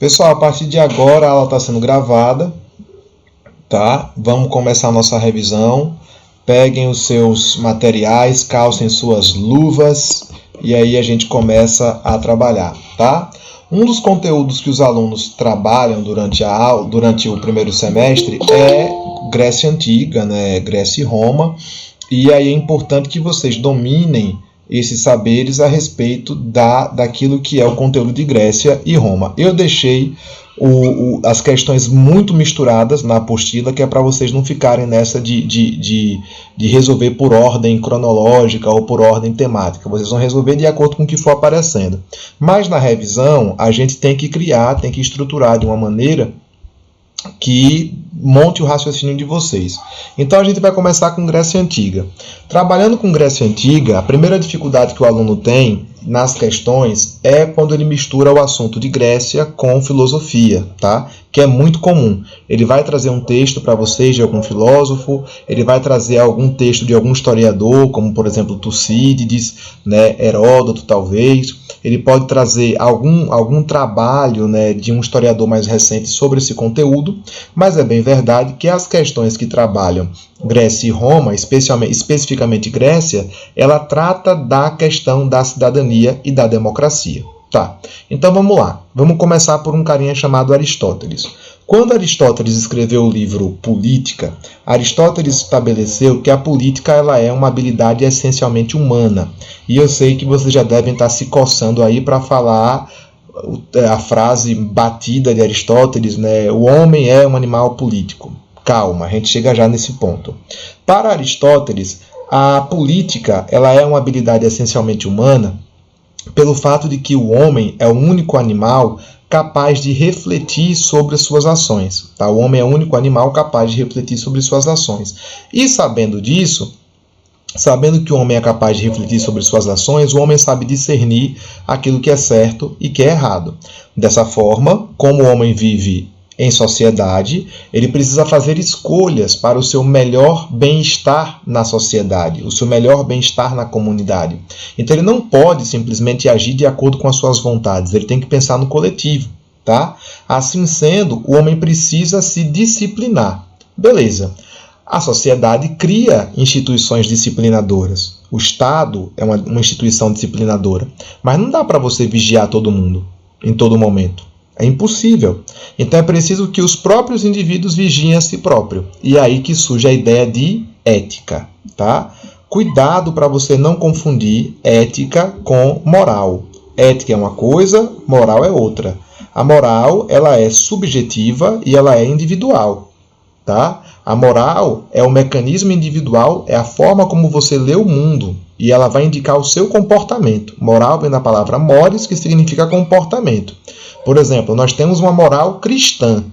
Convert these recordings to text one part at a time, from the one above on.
Pessoal, a partir de agora a aula está sendo gravada, tá? Vamos começar a nossa revisão. Peguem os seus materiais, calcem suas luvas e aí a gente começa a trabalhar, tá? Um dos conteúdos que os alunos trabalham durante a aula, durante o primeiro semestre é Grécia Antiga, né? Grécia e Roma. E aí é importante que vocês dominem esses saberes a respeito daquilo que é o conteúdo de Grécia e Roma. Eu deixei as questões muito misturadas na apostila, que é para vocês não ficarem nessa de resolver por ordem cronológica ou por ordem temática. Vocês vão resolver de acordo com o que for aparecendo. Mas na revisão, a gente tem que criar, tem que estruturar de uma maneira que monte o raciocínio de vocês. Então a gente vai começar com Grécia Antiga. Trabalhando com Grécia Antiga, a primeira dificuldade que o aluno tem nas questões é quando ele mistura o assunto de Grécia com filosofia, tá? Que é muito comum. Ele vai trazer um texto para vocês de algum filósofo, ele vai trazer algum texto de algum historiador, como por exemplo Tucídides, né, Heródoto talvez. Ele pode trazer algum trabalho, né, de um historiador mais recente sobre esse conteúdo, mas é bem verdade que as questões que trabalham Grécia e Roma, especificamente Grécia, ela trata da questão da cidadania e da democracia. Tá, então vamos lá. Vamos começar por um carinha chamado Aristóteles. Quando Aristóteles escreveu o livro Política, Aristóteles estabeleceu que a política ela é uma habilidade essencialmente humana. E eu sei que vocês já devem estar se coçando aí para falar a frase batida de Aristóteles, né? O homem é um animal político. Calma, a gente chega já nesse ponto. Para Aristóteles, a política ela é uma habilidade essencialmente humana pelo fato de que o homem é o único animal capaz de refletir sobre as suas ações. Tá? O homem é o único animal capaz de refletir sobre suas ações. E sabendo disso, sabendo que o homem é capaz de refletir sobre suas ações, o homem sabe discernir aquilo que é certo e que é errado. Dessa forma, como o homem vive em sociedade, ele precisa fazer escolhas para o seu melhor bem-estar na sociedade, o seu melhor bem-estar na comunidade. Então ele não pode simplesmente agir de acordo com as suas vontades, ele tem que pensar no coletivo, tá? Assim sendo, o homem precisa se disciplinar. Beleza. A sociedade cria instituições disciplinadoras. O Estado é uma instituição disciplinadora, mas não dá para você vigiar todo mundo em todo momento. É impossível. Então é preciso que os próprios indivíduos vigiem a si próprio. E é aí que surge a ideia de ética, tá? Cuidado para você não confundir ética com moral. Ética é uma coisa, moral é outra. A moral, ela é subjetiva e ela é individual, tá? A moral é o mecanismo individual, é a forma como você lê o mundo e ela vai indicar o seu comportamento. Moral vem da palavra mores, que significa comportamento. Por exemplo, nós temos uma moral cristã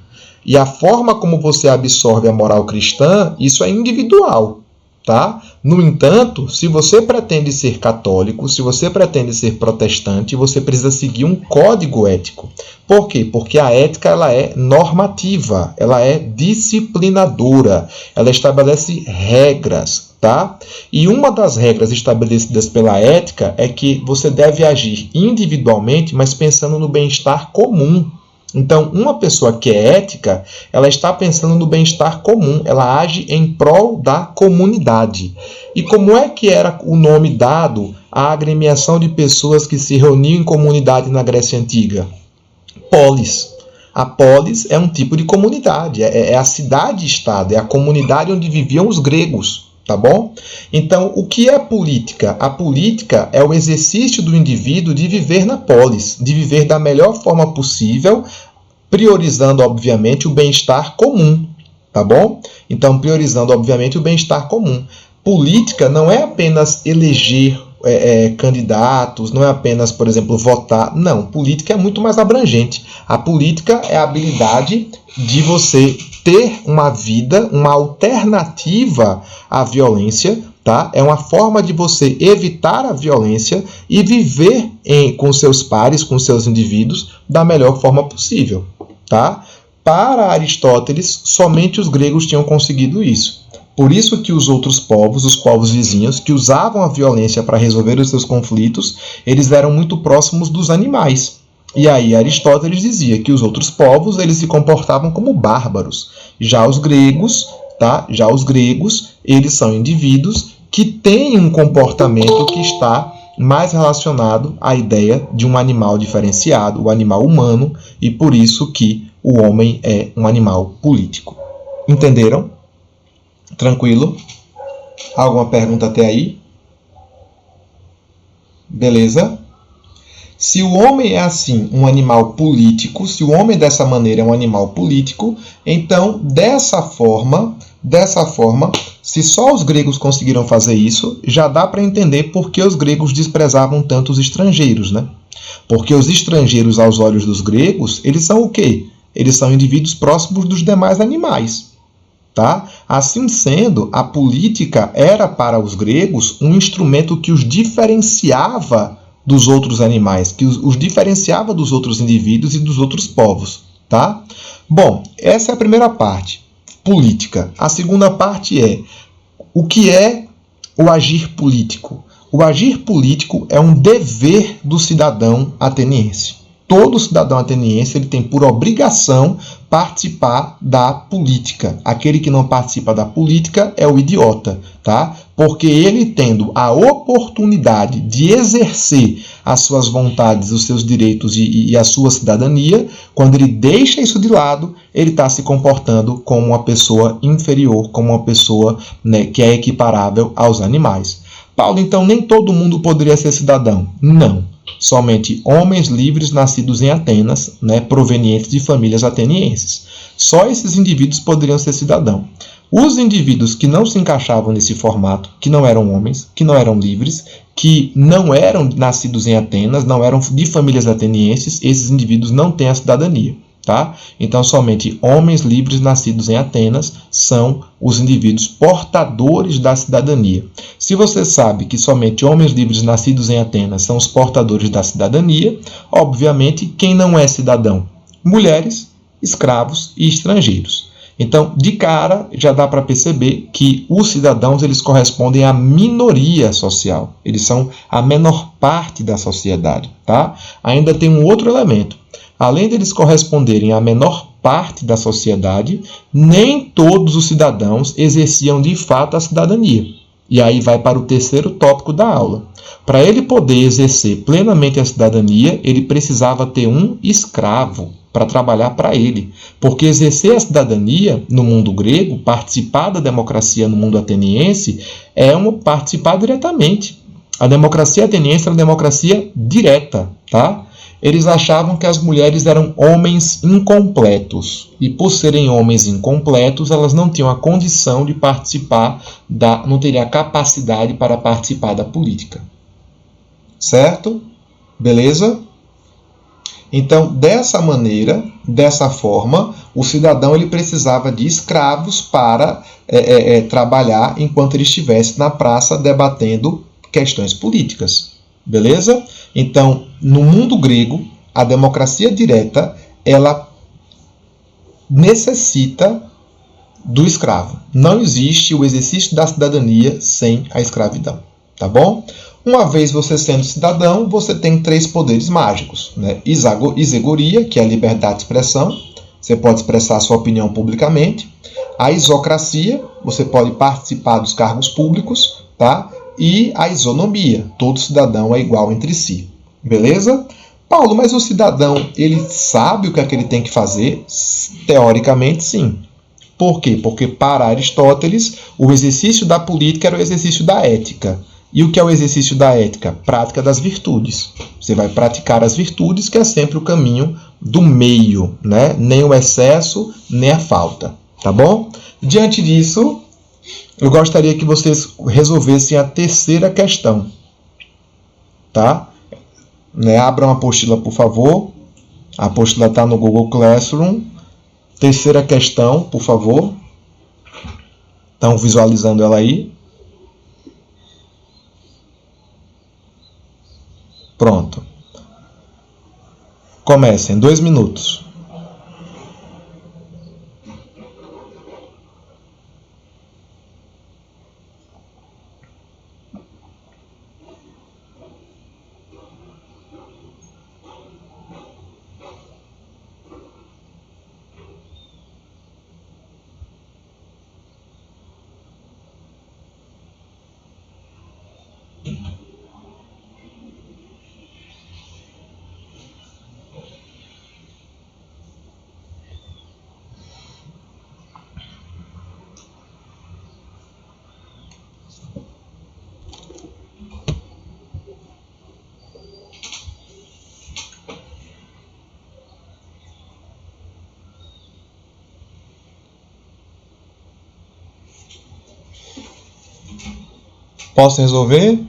e a forma como você absorve a moral cristã, isso é individual, tá? No entanto, se você pretende ser católico, se você pretende ser protestante, você precisa seguir um código ético. Por quê? Porque a ética ela é normativa, ela é disciplinadora, ela estabelece regras, tá? E uma das regras estabelecidas pela ética é que você deve agir individualmente, mas pensando no bem-estar comum. Então, uma pessoa que é ética, ela está pensando no bem-estar comum, ela age em prol da comunidade. E como é que era o nome dado à agremiação de pessoas que se reuniam em comunidade na Grécia Antiga? Polis. A polis é um tipo de comunidade, é a cidade-estado, é a comunidade onde viviam os gregos. Tá bom? Então, o que é política? A política é o exercício do indivíduo de viver na polis, de viver da melhor forma possível, priorizando, obviamente, o bem-estar comum. Tá bom? Então, priorizando, obviamente, o bem-estar comum. Política não é apenas eleger candidatos, não é apenas, por exemplo, votar. Não, política é muito mais abrangente. A política é a habilidade de você ter uma vida, uma alternativa à violência, tá? É uma forma de você evitar a violência e viver com seus pares, com seus indivíduos, da melhor forma possível, tá? Para Aristóteles, somente os gregos tinham conseguido isso. Por isso que os outros povos, os povos vizinhos, que usavam a violência para resolver os seus conflitos, eles eram muito próximos dos animais. E aí Aristóteles dizia que os outros povos eles se comportavam como bárbaros. Já os gregos, tá? Já os gregos, eles são indivíduos que têm um comportamento que está mais relacionado à ideia de um animal diferenciado, o animal humano, e por isso que o homem é um animal político. Entenderam? Tranquilo? Alguma pergunta até aí? Beleza? Se o homem é assim um animal político, se o homem dessa maneira é um animal político, então dessa forma, se só os gregos conseguiram fazer isso, já dá para entender por que os gregos desprezavam tanto os estrangeiros, né? Porque os estrangeiros aos olhos dos gregos, eles são o quê? Eles são indivíduos próximos dos demais animais. Tá? Assim sendo, a política era para os gregos um instrumento que os diferenciava dos outros animais, que os diferenciava dos outros indivíduos e dos outros povos. Tá? Bom, essa é a primeira parte, política. A segunda parte é o que é o agir político. O agir político é um dever do cidadão ateniense. Todo cidadão ateniense ele tem por obrigação participar da política. Aquele que não participa da política é o idiota, tá? Porque ele tendo a oportunidade de exercer as suas vontades, os seus direitos e a sua cidadania, quando ele deixa isso de lado, ele está se comportando como uma pessoa inferior, como uma pessoa, né, que é equiparável aos animais. Paulo, então nem todo mundo poderia ser cidadão? Não. Somente homens livres nascidos em Atenas, né, provenientes de famílias atenienses. Só esses indivíduos poderiam ser cidadãos. Os indivíduos que não se encaixavam nesse formato, que não eram homens, que não eram livres, que não eram nascidos em Atenas, não eram de famílias atenienses, esses indivíduos não têm a cidadania. Tá? Então, somente homens livres nascidos em Atenas são os indivíduos portadores da cidadania. Se você sabe que somente homens livres nascidos em Atenas são os portadores da cidadania, obviamente, quem não é cidadão? Mulheres, escravos e estrangeiros. Então, de cara, já dá para perceber que os cidadãos eles correspondem à minoria social. Eles são a menor parte da sociedade. Tá? Ainda tem um outro elemento. Além deles corresponderem à menor parte da sociedade, nem todos os cidadãos exerciam de fato a cidadania. E aí vai para o terceiro tópico da aula. Para ele poder exercer plenamente a cidadania, ele precisava ter um escravo para trabalhar para ele. Porque exercer a cidadania no mundo grego, participar da democracia no mundo ateniense, é participar diretamente. A democracia ateniense é uma democracia direta, tá? Eles achavam que as mulheres eram homens incompletos. E por serem homens incompletos, elas não tinham a condição de participar não teriam a capacidade para participar da política. Certo? Beleza? Então, dessa maneira, dessa forma, o cidadão ele precisava de escravos para trabalhar enquanto ele estivesse na praça debatendo questões políticas. Beleza? Então, no mundo grego, a democracia direta, ela necessita do escravo. Não existe o exercício da cidadania sem a escravidão. Tá bom? Uma vez você sendo cidadão, você tem 3 poderes mágicos. Né? Isegoria, que é a liberdade de expressão. Você pode expressar a sua opinião publicamente. A isocracia, você pode participar dos cargos públicos, tá? E a isonomia, todo cidadão é igual entre si. Beleza? Paulo, mas o cidadão, ele sabe o que é que ele tem que fazer? Teoricamente, sim. Por quê? Porque para Aristóteles, o exercício da política era o exercício da ética. E o que é o exercício da ética? Prática das virtudes. Você vai praticar as virtudes, que é sempre o caminho do meio, né? Nem o excesso, nem a falta. Tá bom? Diante disso, eu gostaria que vocês resolvessem a terceira questão. Tá? Né? Abram a apostila, por favor. A apostila está no Google Classroom. Terceira questão, por favor. Estão visualizando ela aí? Pronto. Comecem, 2 minutos. Posso resolver?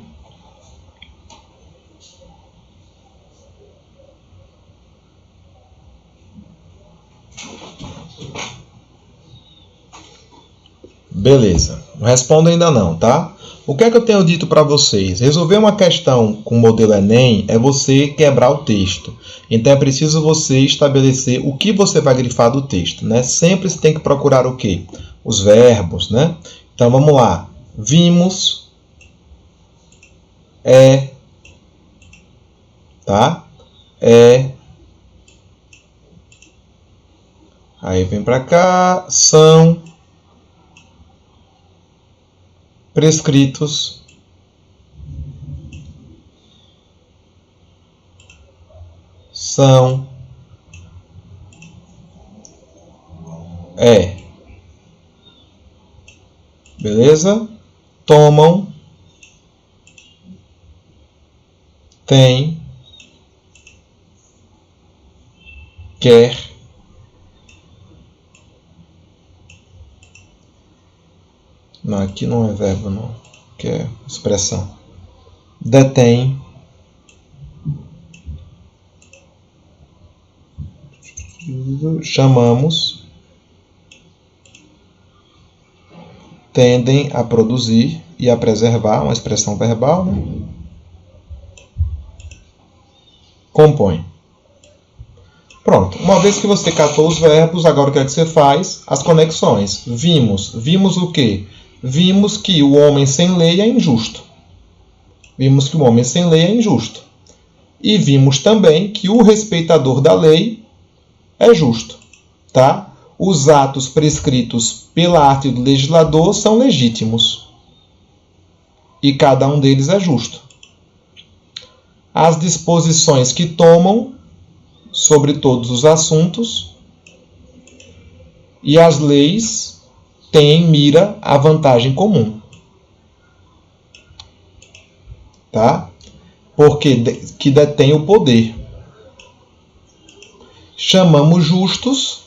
Beleza. Respondo ainda não, tá? O que é que eu tenho dito para vocês? Resolver uma questão com o modelo Enem é você quebrar o texto. Então é preciso você estabelecer o que você vai grifar do texto, né? Sempre você tem que procurar o quê? Os verbos, né? Então vamos lá. Vimos, tá? Aí vem para cá, são prescritos são beleza? Tomam, tem, quer, não, aqui não é verbo não, que é expressão, detém, chamamos, tendem a produzir e a preservar, uma expressão verbal, né? Compõe. Pronto, uma vez que você catou os verbos, agora o que é que você faz? As conexões. Vimos. Vimos o quê? Vimos que o homem sem lei é injusto. Vimos que o homem sem lei é injusto. E vimos também que o respeitador da lei é justo. Tá? Os atos prescritos pela arte do legislador são legítimos. E cada um deles é justo. As disposições que tomam sobre todos os assuntos e as leis têm em mira a vantagem comum. Tá? Porque que detém o poder. Chamamos justos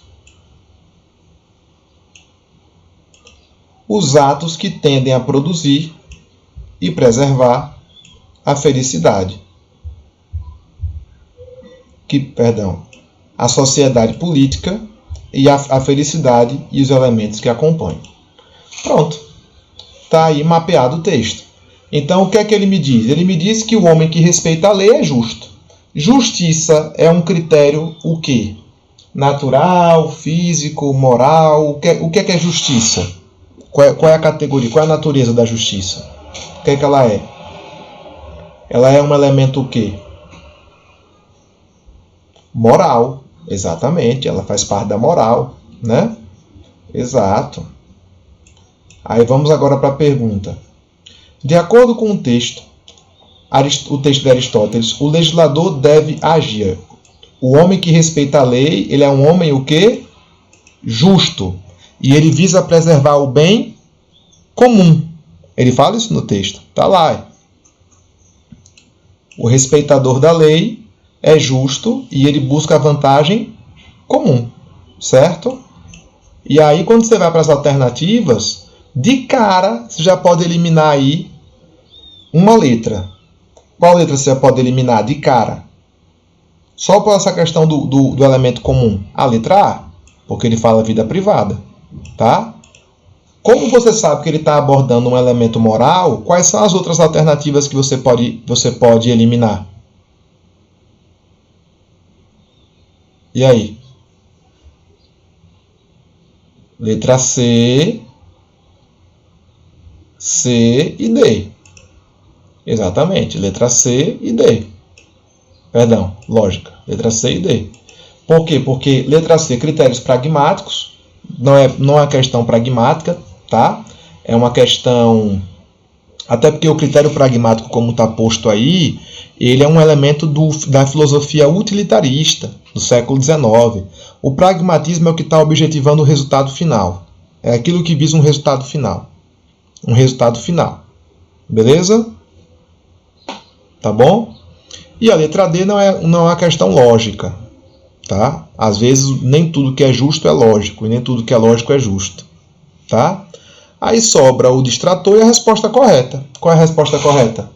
os atos que tendem a produzir e preservar a felicidade. A sociedade política e a felicidade e os elementos que acompanham. Pronto. Está aí mapeado o texto. Então, o que é que ele me diz? Ele me diz que o homem que respeita a lei é justo. Justiça é um critério o quê? Natural, físico, moral? O que é justiça? Qual é a categoria? Qual é a natureza da justiça? O que é que ela é? Ela é um elemento o quê? Moral, exatamente, ela faz parte da moral, né? Exato. Aí vamos agora para a pergunta. De acordo com o texto de Aristóteles, o legislador deve agir. O homem que respeita a lei, ele é um homem o quê? Justo. E ele visa preservar o bem comum. Ele fala isso no texto, tá lá. O respeitador da lei é justo e ele busca a vantagem comum, certo? E aí, quando você vai para as alternativas, de cara, você já pode eliminar aí uma letra. Qual letra você pode eliminar de cara? Só por essa questão do elemento comum. A letra A, porque ele fala vida privada, tá? Como você sabe que ele está abordando um elemento moral, quais são as outras alternativas que você pode eliminar? E aí? Letra C, C e D. Exatamente, letra C e D. Perdão, lógica. Letra C e D. Por quê? Porque letra C, critérios pragmáticos. Não é uma questão pragmática, tá? É uma questão Até porque o critério pragmático, como está posto aí, ele é um elemento da filosofia utilitarista do século XIX. O pragmatismo é o que está objetivando o resultado final. É aquilo que visa um resultado final. Um resultado final. Beleza? Tá bom? E a letra D não é uma questão lógica. Tá? Às vezes, nem tudo que é justo é lógico, e nem tudo que é lógico é justo. Tá? Aí sobra o distrator e a resposta correta. Qual é a resposta correta?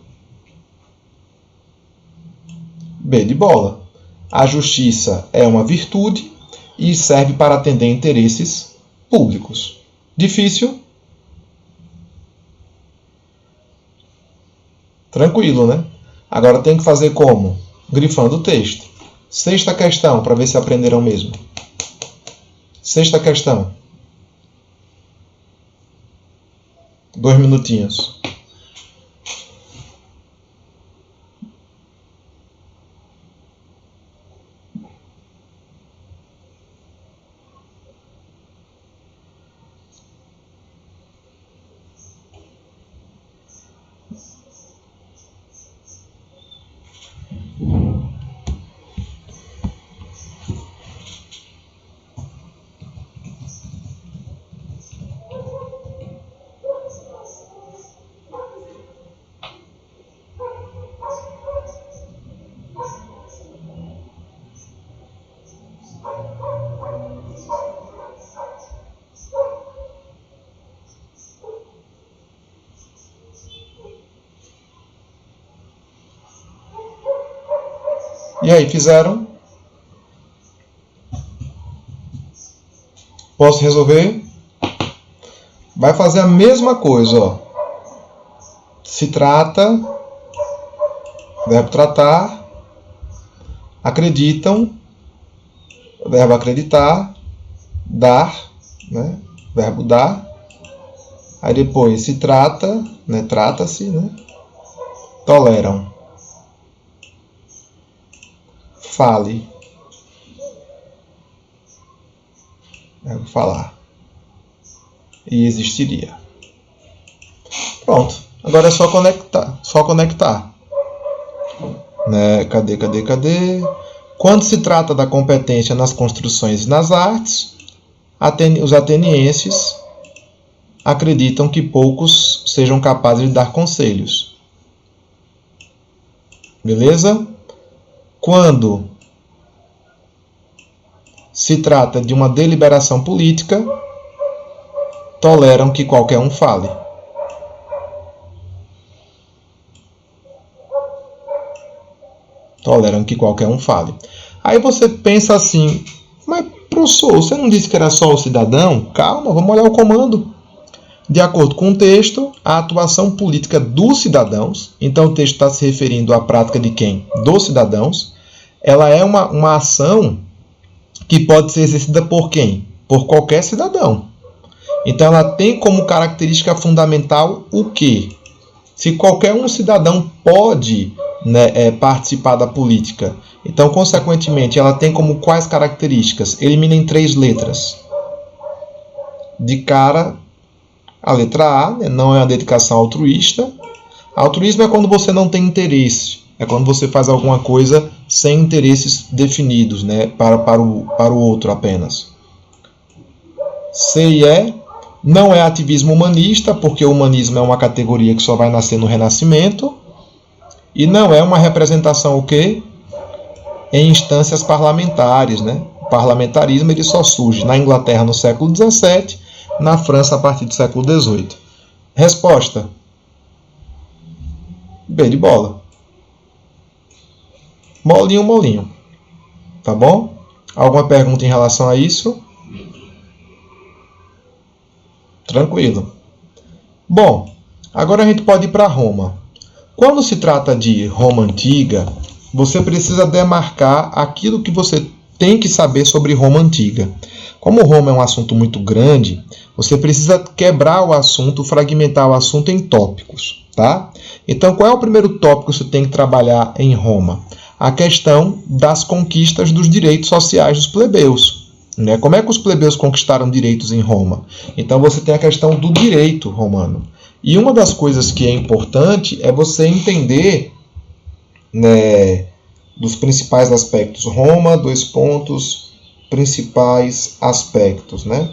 B de bola. A justiça é uma virtude e serve para atender interesses públicos. Difícil? Tranquilo, né? Agora tem que fazer como? Grifando o texto. Sexta questão, para ver se aprenderam mesmo. Sexta questão. 2 minutinhos. E aí, fizeram? Posso resolver? Vai fazer a mesma coisa, ó. Se trata, verbo tratar, acreditam, verbo acreditar, dar, né? Verbo dar. Aí depois se trata, né? Trata-se, né? Toleram. Fale. Verbo falar. E existiria. Pronto. Agora é só conectar. Só conectar. Né? Cadê? Quando se trata da competência nas construções e nas artes, os atenienses acreditam que poucos sejam capazes de dar conselhos. Beleza? Quando se trata de uma deliberação política, toleram que qualquer um fale. Toleram que qualquer um fale. Aí você pensa assim, mas professor, você não disse que era só o cidadão? Calma, vamos olhar o comando. De acordo com o texto, a atuação política dos cidadãos, então o texto está se referindo à prática de quem? Dos cidadãos. Ela é uma ação que pode ser exercida por quem? Por qualquer cidadão. Então ela tem como característica fundamental o quê? Se qualquer um cidadão pode, né, participar da política, então consequentemente ela tem como quais características? Eliminem 3 letras. De cara, a letra A, né, não é uma dedicação altruísta. Altruísmo é quando você não tem interesse. É quando você faz alguma coisa sem interesses definidos, né, para o outro apenas. C e E não é ativismo humanista, porque o humanismo é uma categoria que só vai nascer no Renascimento. E não é uma representação o quê? Em instâncias parlamentares, né? O parlamentarismo ele só surge na Inglaterra no século XVII, na França a partir do século XVIII. Resposta: B de bola. Molinho, molinho. Tá bom? Alguma pergunta em relação a isso? Tranquilo. Bom, agora a gente pode ir para Roma. Quando se trata de Roma Antiga, você precisa demarcar aquilo que você tem que saber sobre Roma Antiga. Como Roma é um assunto muito grande, você precisa quebrar o assunto, fragmentar o assunto em tópicos, tá? Então, qual é o primeiro tópico que você tem que trabalhar em Roma? A questão das conquistas dos direitos sociais dos plebeus. Né? Como é que os plebeus conquistaram direitos em Roma? Então, você tem a questão do direito romano. E uma das coisas que é importante é você entender, né, dos principais aspectos. Roma, principais aspectos, né?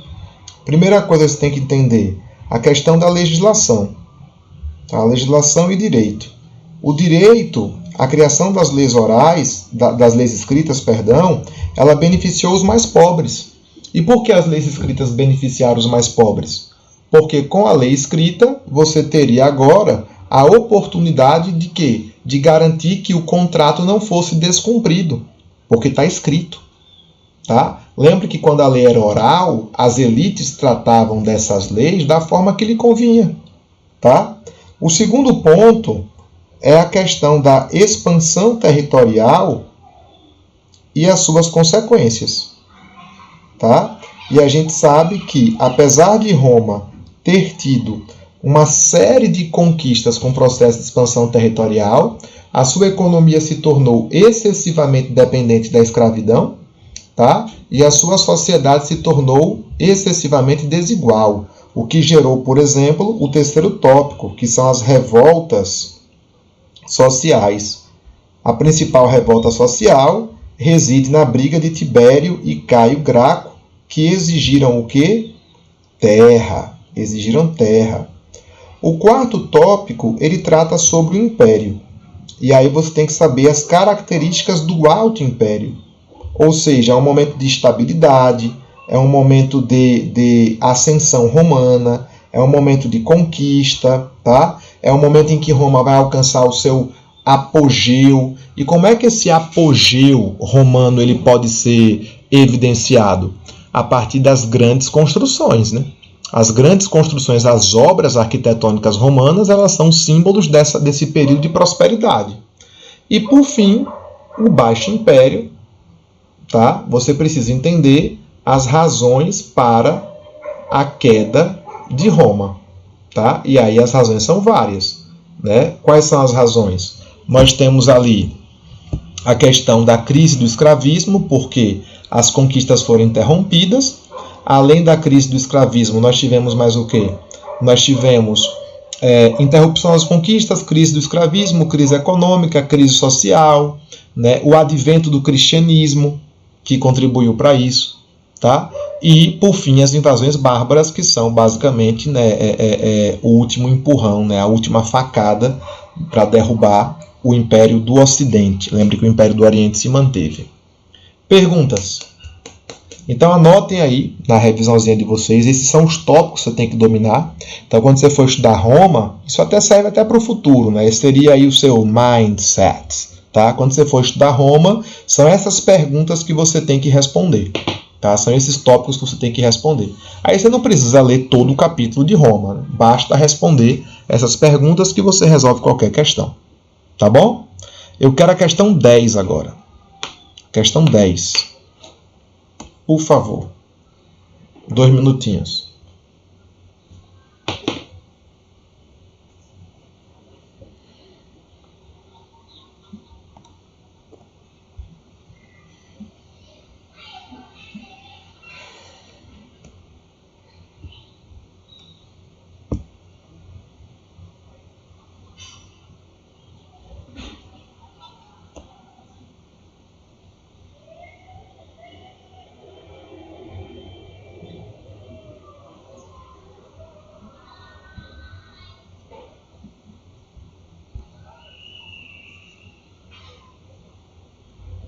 Primeira coisa que você tem que entender, a questão da legislação. Tá? Legislação e direito. O direito, a criação das leis orais, das leis escritas, perdão, ela beneficiou os mais pobres. E por que as leis escritas beneficiaram os mais pobres? Porque com a lei escrita, você teria agora a oportunidade de quê? De garantir que o contrato não fosse descumprido, porque está escrito. Tá? Lembre que quando a lei era oral, as elites tratavam dessas leis da forma que lhe convinha. Tá? O segundo ponto é a questão da expansão territorial e as suas consequências. Tá? E a gente sabe que, apesar de Roma ter tido uma série de conquistas com o processo de expansão territorial, a sua economia se tornou excessivamente dependente da escravidão, tá? E a sua sociedade se tornou excessivamente desigual, o que gerou, por exemplo, o terceiro tópico, que são as revoltas sociais. A principal revolta social reside na briga de Tibério e Caio Graco, que exigiram o quê? Terra. Exigiram terra. O quarto tópico, ele trata sobre o império. E aí você tem que saber as características do alto império. Ou seja, é um momento de estabilidade, é um momento de ascensão romana, é um momento de conquista, tá? É um momento em que Roma vai alcançar o seu apogeu. E como é que esse apogeu romano ele pode ser evidenciado? A partir das grandes construções, né? As grandes construções, as obras arquitetônicas romanas, elas são símbolos desse período de prosperidade. E, por fim, o Baixo Império, tá? Você precisa entender as razões para a queda de Roma. Tá? E aí as razões são várias. Né? Quais são as razões? Nós temos ali a questão da crise do escravismo, porque as conquistas foram interrompidas. Além da crise do escravismo, nós tivemos mais o quê? Nós tivemos interrupção das conquistas, crise do escravismo, crise econômica, crise social, né? O advento do cristianismo, que contribuiu para isso. Tá? E, por fim, as invasões bárbaras, que são basicamente, né, o último empurrão, né, a última facada para derrubar o Império do Ocidente. Lembre que o Império do Oriente se manteve. Perguntas? Então anotem aí na revisãozinha de vocês, esses são os tópicos que você tem que dominar. Então quando você for estudar Roma, isso até serve até para o futuro, né? Esse seria aí o seu mindset. Tá? Quando você for estudar Roma, são essas perguntas que você tem que responder. Tá? São esses tópicos que você tem que responder. Aí você não precisa ler todo o capítulo de Roma, né? Basta responder essas perguntas que você resolve qualquer questão. Tá bom? Eu quero a questão 10 agora. Questão 10. Por favor. 2 minutinhos.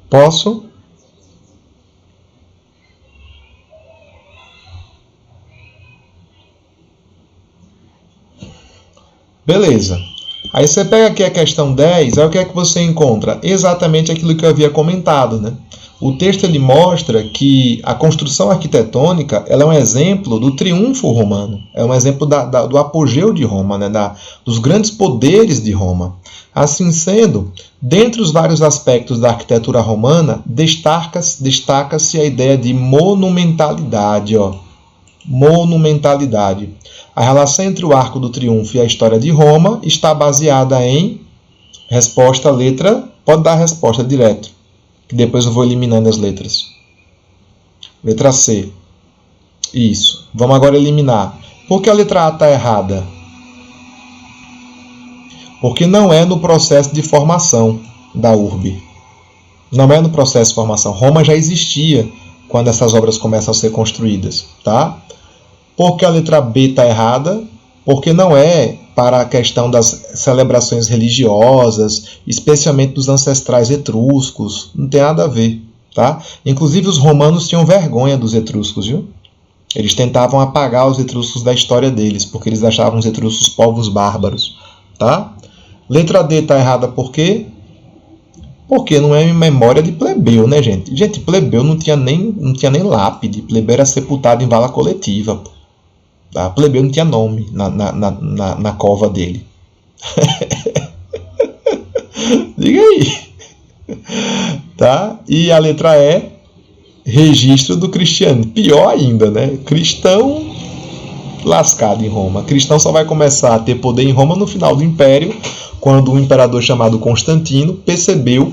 Posso? Beleza. Aí você pega aqui a questão 10, aí o que é que você encontra? Exatamente aquilo que eu havia comentado, né? O texto ele mostra que a construção arquitetônica ela é um exemplo do triunfo romano, é um exemplo do apogeu de Roma, né? Dos grandes poderes de Roma. Assim sendo, dentre os vários aspectos da arquitetura romana, destaca-se a ideia de monumentalidade. Ó. Monumentalidade. A relação entre o Arco do Triunfo e a história de Roma está baseada em resposta letra. Pode dar a resposta direto, que depois eu vou eliminando as letras. Letra C. Isso. Vamos agora eliminar. Por que a letra A está errada? Porque não é no processo de formação da urbe. Não é no processo de formação. Roma já existia quando essas obras começam a ser construídas, tá? Por que a letra B está errada? Porque não é para a questão das celebrações religiosas, especialmente dos ancestrais etruscos. Não tem nada a ver, tá? Inclusive os romanos tinham vergonha dos etruscos, viu? Eles tentavam apagar os etruscos da história deles, porque eles achavam os etruscos povos bárbaros, tá? Letra D está errada por quê? Porque não é em memória de plebeu, né, gente? Gente, plebeu não tinha nem lápide. Plebeu era sepultado em vala coletiva. Tá? Plebeu não tinha nome na cova dele. Diga aí. Tá? E a letra E, registro do cristiano. Pior ainda, né? Cristão lascado em Roma. Cristão só vai começar a ter poder em Roma no final do Império, quando um imperador chamado Constantino percebeu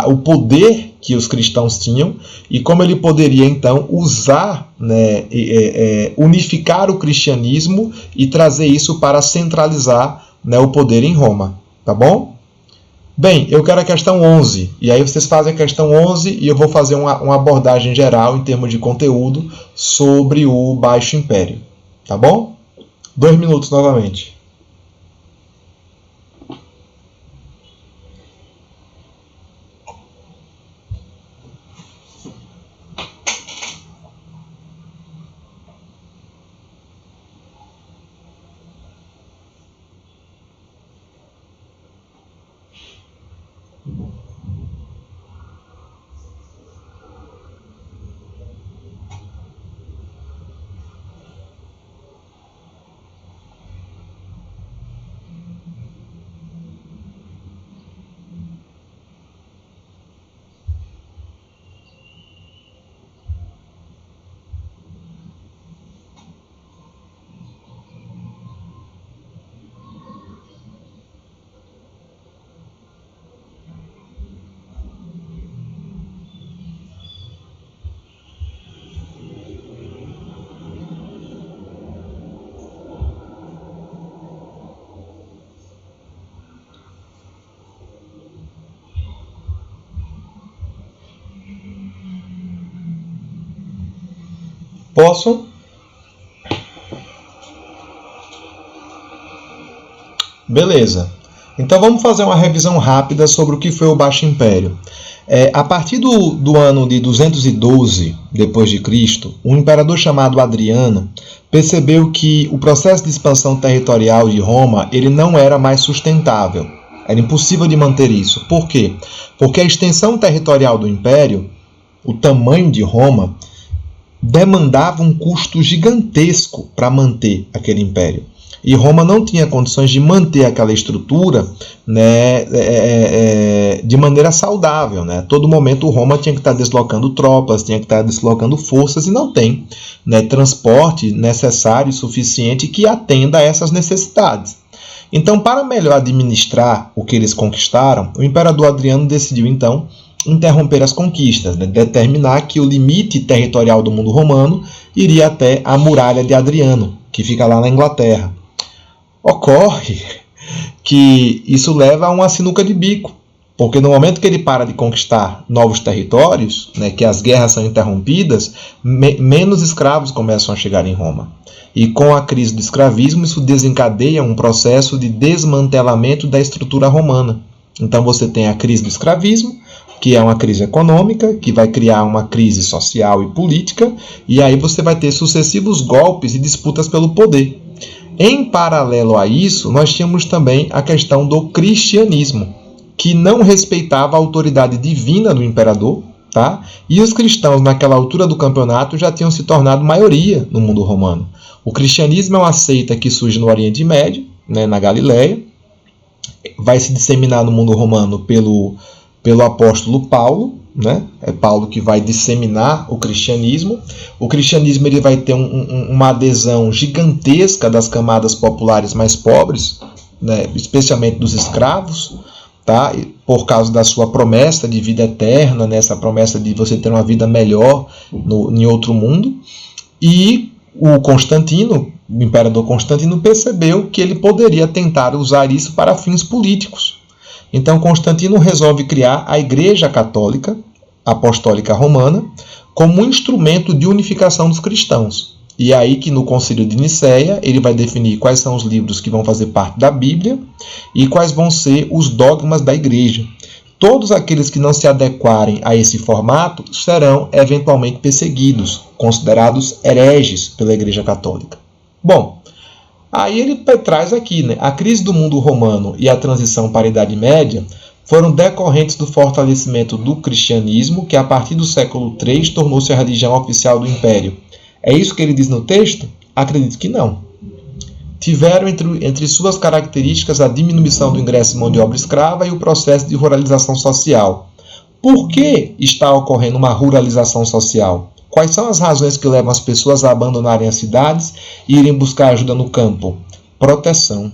o poder que os cristãos tinham e como ele poderia então usar, né, unificar o cristianismo e trazer isso para centralizar, né, o poder em Roma. Tá bom? Bem, eu quero a questão 11, e aí vocês fazem a questão 11 e eu vou fazer uma abordagem geral em termos de conteúdo sobre o Baixo Império. Tá bom? 2 minutos novamente. Posso? Beleza. Então vamos fazer uma revisão rápida sobre o que foi o Baixo Império. A partir do ano de 212 depois de Cristo, um imperador chamado Adriano percebeu que o processo de expansão territorial de Roma ele não era mais sustentável. Era impossível de manter isso. Por quê? Porque a extensão territorial do império, o tamanho de Roma, demandava um custo gigantesco para manter aquele império. E Roma não tinha condições de manter aquela estrutura, né, de maneira saudável. Né? A todo momento Roma tinha que estar deslocando tropas, tinha que estar deslocando forças e não tem, né, transporte necessário e suficiente que atenda a essas necessidades. Então, para melhor administrar o que eles conquistaram, o imperador Adriano decidiu então interromper as conquistas, né? Determinar que o limite territorial do mundo romano iria até a muralha de Adriano, que fica lá na Inglaterra. Ocorre que isso leva a uma sinuca de bico, porque no momento que ele para de conquistar novos territórios, né, que as guerras são interrompidas, menos escravos começam a chegar em Roma. E com a crise do escravismo, isso desencadeia um processo de desmantelamento da estrutura romana. Então você tem a crise do escravismo, que é uma crise econômica, que vai criar uma crise social e política, e aí você vai ter sucessivos golpes e disputas pelo poder. Em paralelo a isso, nós tínhamos também a questão do cristianismo, que não respeitava a autoridade divina do imperador, tá? E os cristãos, naquela altura do campeonato, já tinham se tornado maioria no mundo romano. O cristianismo é uma seita que surge no Oriente Médio, né, na Galileia, vai se disseminar no mundo romano pelo apóstolo Paulo, né? É Paulo que vai disseminar o cristianismo. O cristianismo ele vai ter uma adesão gigantesca das camadas populares mais pobres, né? Especialmente dos escravos, tá? Por causa da sua promessa de vida eterna, né? Essa promessa de você ter uma vida melhor em outro mundo. E o Constantino, O imperador Constantino percebeu que ele poderia tentar usar isso para fins políticos. Então Constantino resolve criar a Igreja Católica Apostólica Romana como um instrumento de unificação dos cristãos. E é aí que no Concílio de Nicéia ele vai definir quais são os livros que vão fazer parte da Bíblia e quais vão ser os dogmas da Igreja. Todos aqueles que não se adequarem a esse formato serão eventualmente perseguidos, considerados hereges pela Igreja Católica. Bom, aí ele traz aqui, né? A crise do mundo romano e a transição para a Idade Média foram decorrentes do fortalecimento do cristianismo, que a partir do século III tornou-se a religião oficial do Império. É isso que ele diz no texto? Acredito que não. Tiveram entre suas características a diminuição do ingresso de mão de obra escrava e o processo de ruralização social. Por que está ocorrendo uma ruralização social? Quais são as razões que levam as pessoas a abandonarem as cidades e irem buscar ajuda no campo? Proteção.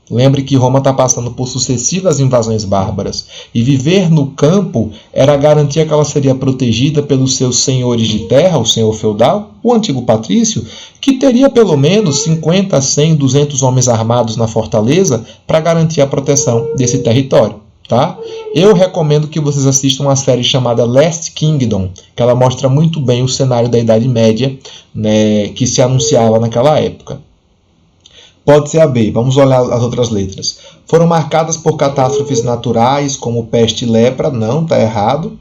Lembre que Roma está passando por sucessivas invasões bárbaras, e viver no campo era a garantia que ela seria protegida pelos seus senhores de terra, o senhor feudal, o antigo patrício, que teria pelo menos 50, 100, 200 homens armados na fortaleza para garantir a proteção desse território. Tá? Eu recomendo que vocês assistam uma série chamada Last Kingdom, que ela mostra muito bem o cenário da Idade Média, né, que se anunciava naquela época. Pode ser a B, vamos olhar as outras letras. Foram marcadas por catástrofes naturais, como peste e lepra, não, está errado.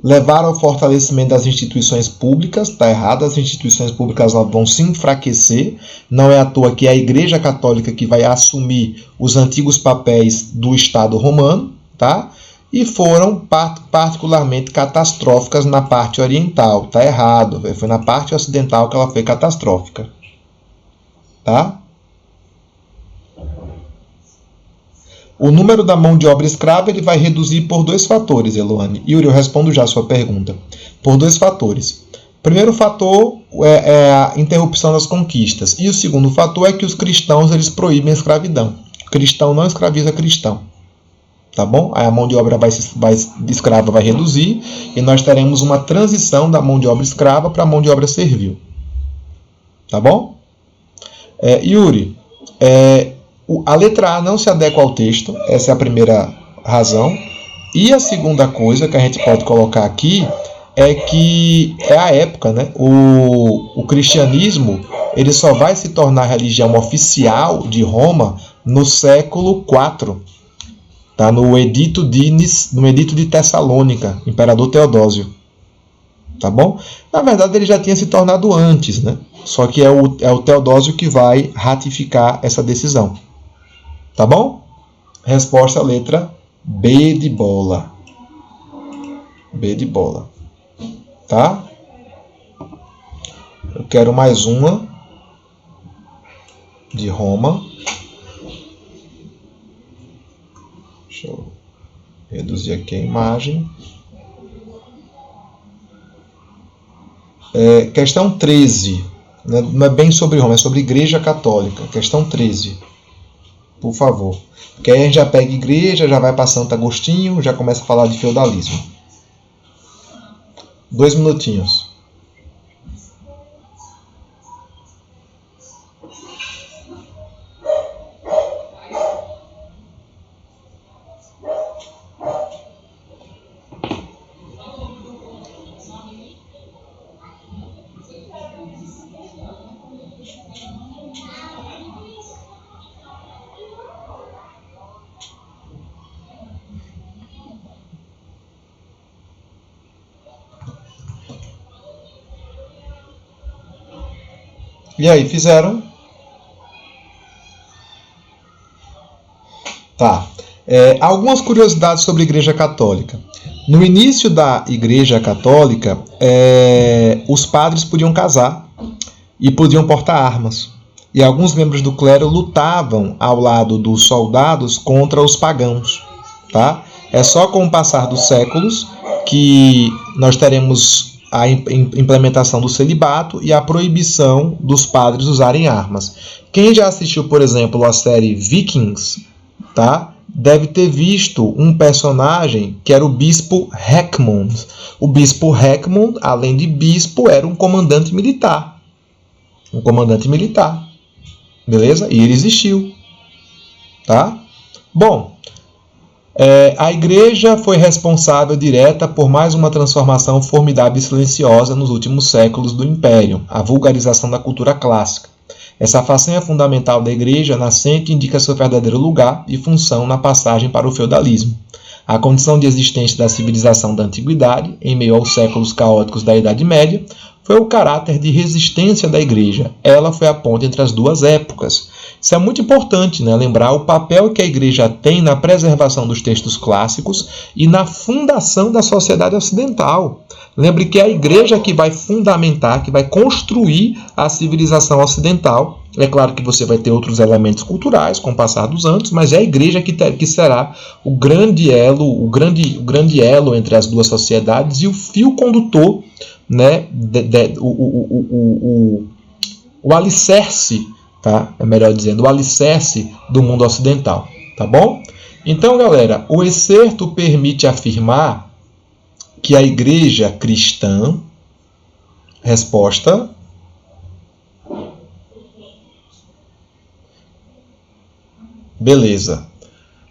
Levaram ao fortalecimento das instituições públicas, está errado, as instituições públicas vão se enfraquecer. Não é à toa que é a Igreja Católica que vai assumir os antigos papéis do Estado romano, tá? E foram particularmente catastróficas na parte oriental, está errado, foi na parte ocidental que ela foi catastrófica, tá? O número da mão de obra escrava ele vai reduzir por 2 fatores, Eloane. Yuri, eu respondo já a sua pergunta. Por 2 fatores. O primeiro fator é a interrupção das conquistas. E o segundo fator é que os cristãos eles proíbem a escravidão. Cristão não escraviza cristão. Tá bom? Aí a mão de obra escrava vai reduzir e nós teremos uma transição da mão de obra escrava para a mão de obra servil. Tá bom? Yuri, a letra A não se adequa ao texto, essa é a primeira razão. E a segunda coisa que a gente pode colocar aqui é que é a época, né? O cristianismo ele só vai se tornar religião oficial de Roma no século IV, tá? No edito de Tessalônica, imperador Teodósio. Tá bom? Na verdade ele já tinha se tornado antes, né? Só que é o Teodósio que vai ratificar essa decisão. Tá bom? Resposta letra B de bola. B de bola. Tá? Eu quero mais uma de Roma. Deixa eu reduzir aqui a imagem. Questão 13. Não é bem sobre Roma, é sobre Igreja Católica. Questão 13. Por favor. Porque aí a gente já pega igreja, já vai para Santo Agostinho, já começa a falar de feudalismo. 2 minutinhos. E aí, fizeram? Tá. Algumas curiosidades sobre a Igreja Católica. No início da Igreja Católica, os padres podiam casar e podiam portar armas. E alguns membros do clero lutavam ao lado dos soldados contra os pagãos. Tá? É só com o passar dos séculos que nós teremos a implementação do celibato e a proibição dos padres usarem armas. Quem já assistiu, por exemplo, a série Vikings, tá? Deve ter visto um personagem que era o bispo Heckmund. O bispo Heckmund, além de bispo, era um comandante militar. Um comandante militar. beleza? E ele existiu, tá? Bom, a igreja foi responsável direta por mais uma transformação formidável e silenciosa nos últimos séculos do Império, a vulgarização da cultura clássica. Essa façanha fundamental da igreja nascente indica seu verdadeiro lugar e função na passagem para o feudalismo. A condição de existência da civilização da antiguidade, em meio aos séculos caóticos da Idade Média, foi o caráter de resistência da igreja. Ela foi a ponte entre as duas épocas. Isso é muito importante, né? Lembrar o papel que a igreja tem na preservação dos textos clássicos e na fundação da sociedade ocidental. Lembre que é a igreja que vai fundamentar, que vai construir a civilização ocidental. É claro que você vai ter outros elementos culturais com o passar dos anos, mas é a igreja que será o grande elo entre as duas sociedades e o fio condutor, né, o alicerce, tá? É melhor dizendo, o alicerce do mundo ocidental, tá bom? Então, galera, o excerto permite afirmar que a igreja cristã, resposta, beleza.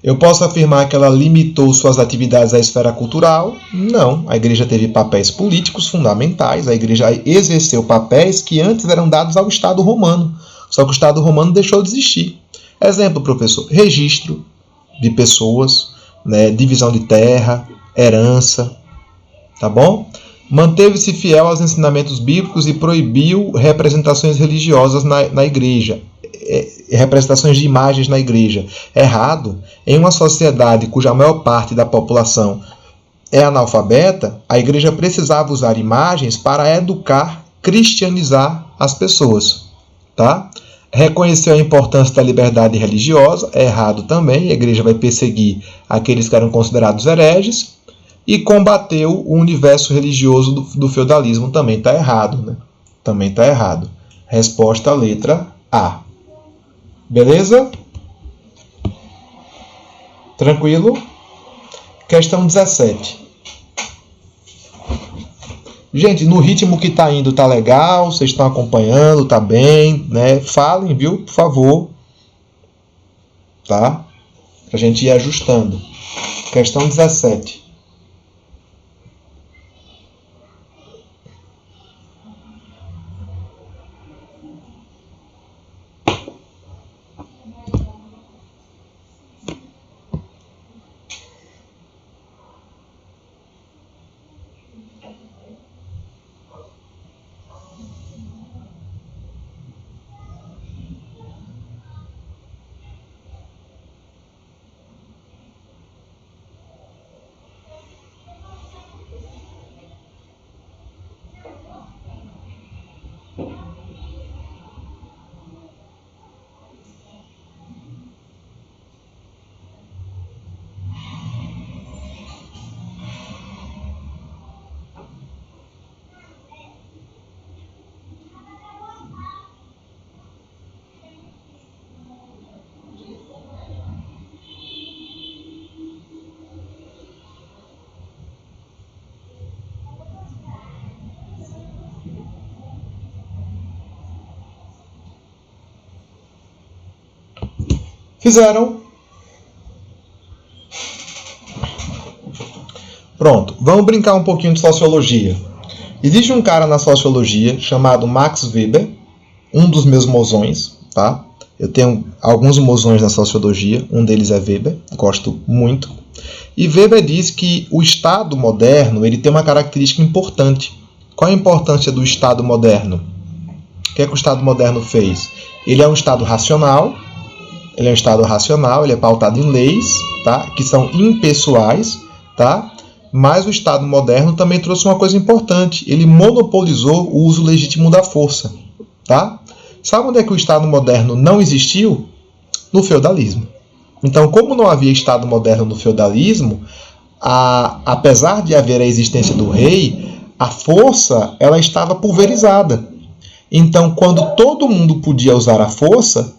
Eu posso afirmar que ela limitou suas atividades à esfera cultural? Não. A igreja teve papéis políticos fundamentais. A igreja exerceu papéis que antes eram dados ao Estado romano. Só que o Estado romano deixou de existir. Exemplo, professor: registro de pessoas, né, divisão de terra, herança. Tá bom? Manteve-se fiel aos ensinamentos bíblicos e proibiu representações religiosas na igreja. Representações de imagens na igreja. Errado. Em uma sociedade cuja maior parte da população é analfabeta, a igreja precisava usar imagens para educar, cristianizar as pessoas. Tá? Reconheceu a importância da liberdade religiosa. É errado também. A igreja vai perseguir aqueles que eram considerados hereges. E combateu o universo religioso do feudalismo. Também está errado, né? Também está errado. Resposta, letra A. Beleza? Tranquilo? Questão 17. Gente, no ritmo que está indo, tá legal? Vocês estão acompanhando? Tá bem? Né? Falem, viu? Por favor. Tá? Pra gente ir ajustando. Questão 17. Fizeram? Pronto, vamos brincar um pouquinho de sociologia. Existe um cara na sociologia chamado Max Weber, um dos meus mozões, tá? Eu tenho alguns mozões na sociologia, um deles é Weber, gosto muito. E Weber diz que o Estado moderno ele tem uma característica importante. Qual a importância do Estado moderno? O que é que o Estado moderno fez? Ele é um Estado racional. Ele é pautado em leis, tá? Que são impessoais, tá? Mas o Estado moderno também trouxe uma coisa importante. Ele monopolizou o uso legítimo da força, tá? Sabe onde é que o Estado moderno não existiu? No feudalismo. Então, como não havia Estado moderno no feudalismo, apesar de haver a existência do rei, a força ela estava pulverizada. Então, quando todo mundo podia usar a força,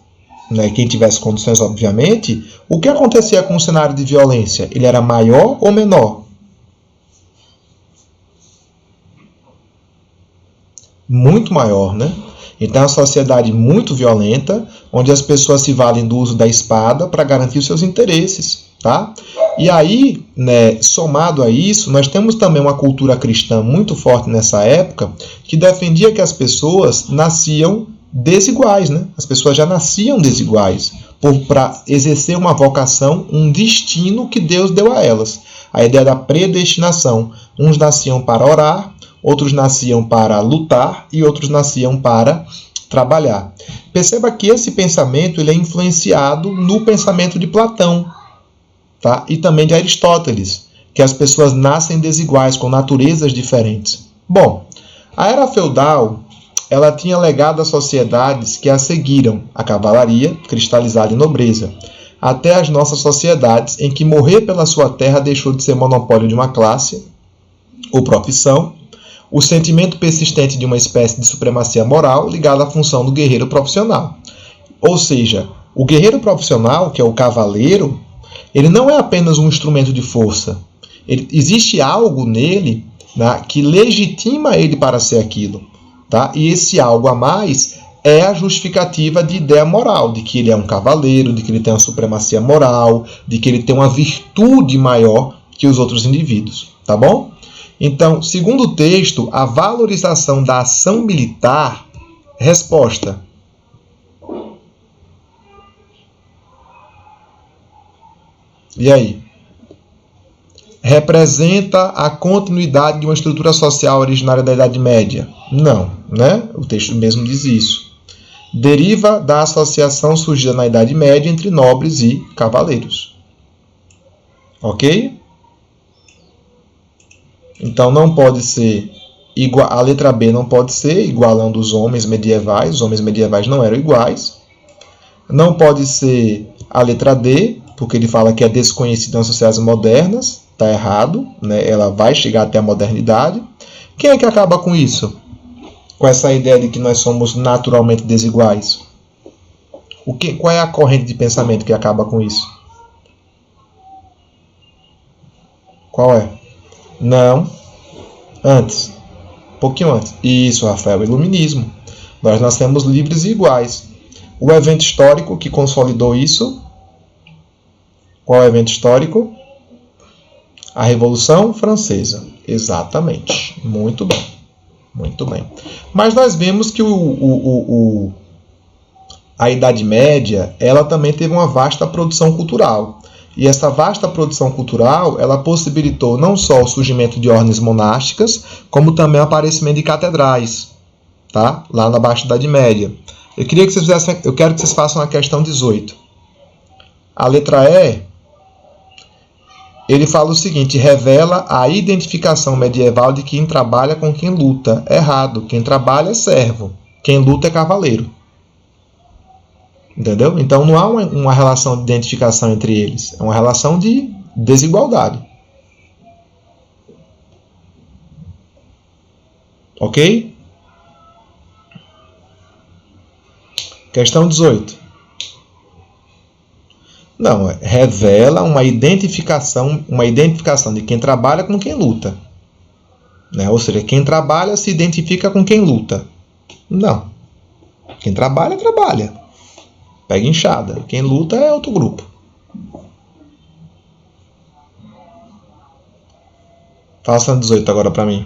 né, quem tivesse condições, obviamente, o que acontecia com o cenário de violência? Ele era maior ou menor? Muito maior, né? Então é uma sociedade muito violenta, onde as pessoas se valem do uso da espada para garantir os seus interesses. Tá? E aí, né, somado a isso, nós temos também uma cultura cristã muito forte nessa época, que defendia que as pessoas nasciam desiguais. Né? As pessoas já nasciam desiguais, para exercer uma vocação, um destino que Deus deu a elas. A ideia da predestinação. Uns nasciam para orar, outros nasciam para lutar e outros nasciam para trabalhar. Perceba que esse pensamento ele é influenciado no pensamento de Platão, tá? E também de Aristóteles, que as pessoas nascem desiguais, com naturezas diferentes. Bom, a era feudal ela tinha legado às sociedades que a seguiram, a cavalaria, cristalizada em nobreza, até as nossas sociedades em que morrer pela sua terra deixou de ser monopólio de uma classe ou profissão, o sentimento persistente de uma espécie de supremacia moral ligada à função do guerreiro profissional. Ou seja, o guerreiro profissional, que é o cavaleiro, ele não é apenas um instrumento de força. Existe algo nele, né, que legitima ele para ser aquilo. Tá? E esse algo a mais é a justificativa de ideia moral, de que ele é um cavaleiro, de que ele tem uma supremacia moral, de que ele tem uma virtude maior que os outros indivíduos. Tá bom? Então, segundo o texto, a valorização da ação militar, resposta. E aí? Representa a continuidade de uma estrutura social originária da Idade Média? Não, né? O texto mesmo diz isso. Deriva da associação surgida na Idade Média entre nobres e cavaleiros. Ok? Então não pode ser igual, a letra B não pode ser igualando os homens medievais. Os homens medievais não eram iguais. Não pode ser a letra D, porque ele fala que é desconhecido nas sociedades modernas. Está errado, né? Ela vai chegar até a modernidade. Quem é que acaba com isso? Com essa ideia de que nós somos naturalmente desiguais? Qual é a corrente de pensamento que acaba com isso? Qual é? Não. Antes. Um pouquinho antes. Isso, Rafael, iluminismo. Nós nascemos livres e iguais. O evento histórico que consolidou isso? Qual é o evento histórico? A Revolução Francesa. Exatamente. Muito bem. Muito bem. Mas nós vemos que a Idade Média ela também teve uma vasta produção cultural. E essa vasta produção cultural ela possibilitou não só o surgimento de ordens monásticas, como também o aparecimento de catedrais, tá? Lá na Baixa Idade Média. Eu quero que vocês façam a questão 18. A letra E, ele fala o seguinte: revela a identificação medieval de quem trabalha com quem luta. Errado. Quem trabalha é servo. Quem luta é cavaleiro. Entendeu? Então não há uma relação de identificação entre eles. É uma relação de desigualdade. Ok? Questão 18. Não, revela uma identificação de quem trabalha com quem luta. Né? Ou seja, quem trabalha se identifica com quem luta. Não. Quem trabalha, trabalha. Pega enxada. Quem luta é outro grupo. Faça 18 agora para mim.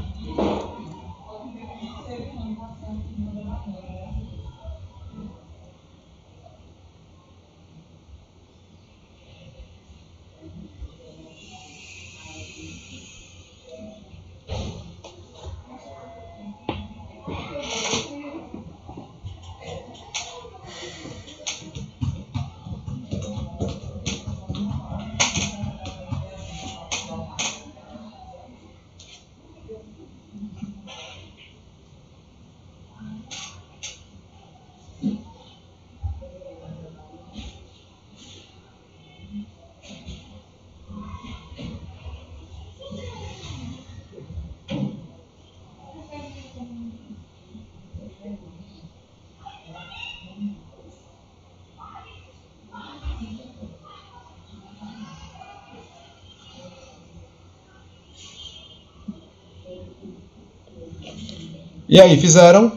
E aí, fizeram?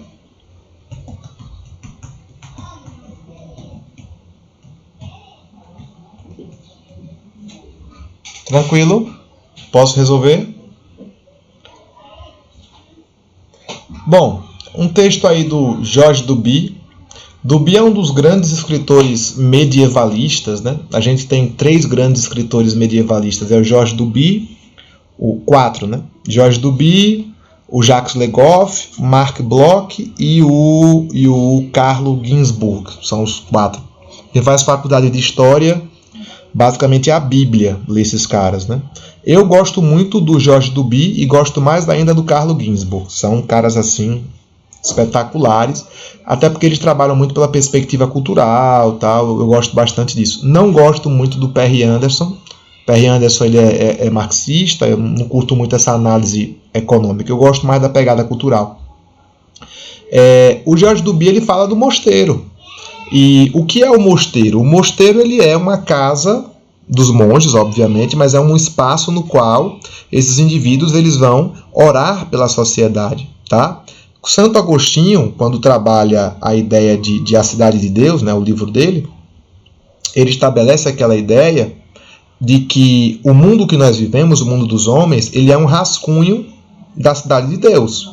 Tranquilo? Posso resolver? Bom, um texto aí do Georges Duby. Duby é um dos grandes escritores medievalistas, né? A gente tem 3 grandes escritores medievalistas. É o Georges Duby, o 4, né? Georges Duby, o Jacques Le Goff, Marc Bloch e o Carlo Ginzburg. São os 4. Quem faz faculdade de História, basicamente é a Bíblia, ler esses caras, né? Eu gosto muito do Georges Duby e gosto mais ainda do Carlo Ginzburg. São caras assim espetaculares, até porque eles trabalham muito pela perspectiva cultural, tal. Eu gosto bastante disso. Não gosto muito do Perry Anderson. Perry Anderson ele é marxista, eu não curto muito essa análise econômica. Eu gosto mais da pegada cultural. O Georges Duby ele fala do mosteiro. E o que é o mosteiro? O mosteiro ele é uma casa dos monges, obviamente, mas é um espaço no qual esses indivíduos eles vão orar pela sociedade, tá? Santo Agostinho, quando trabalha a ideia de A Cidade de Deus, né, o livro dele, ele estabelece aquela ideia de que o mundo que nós vivemos, o mundo dos homens, ele é um rascunho da Cidade de Deus.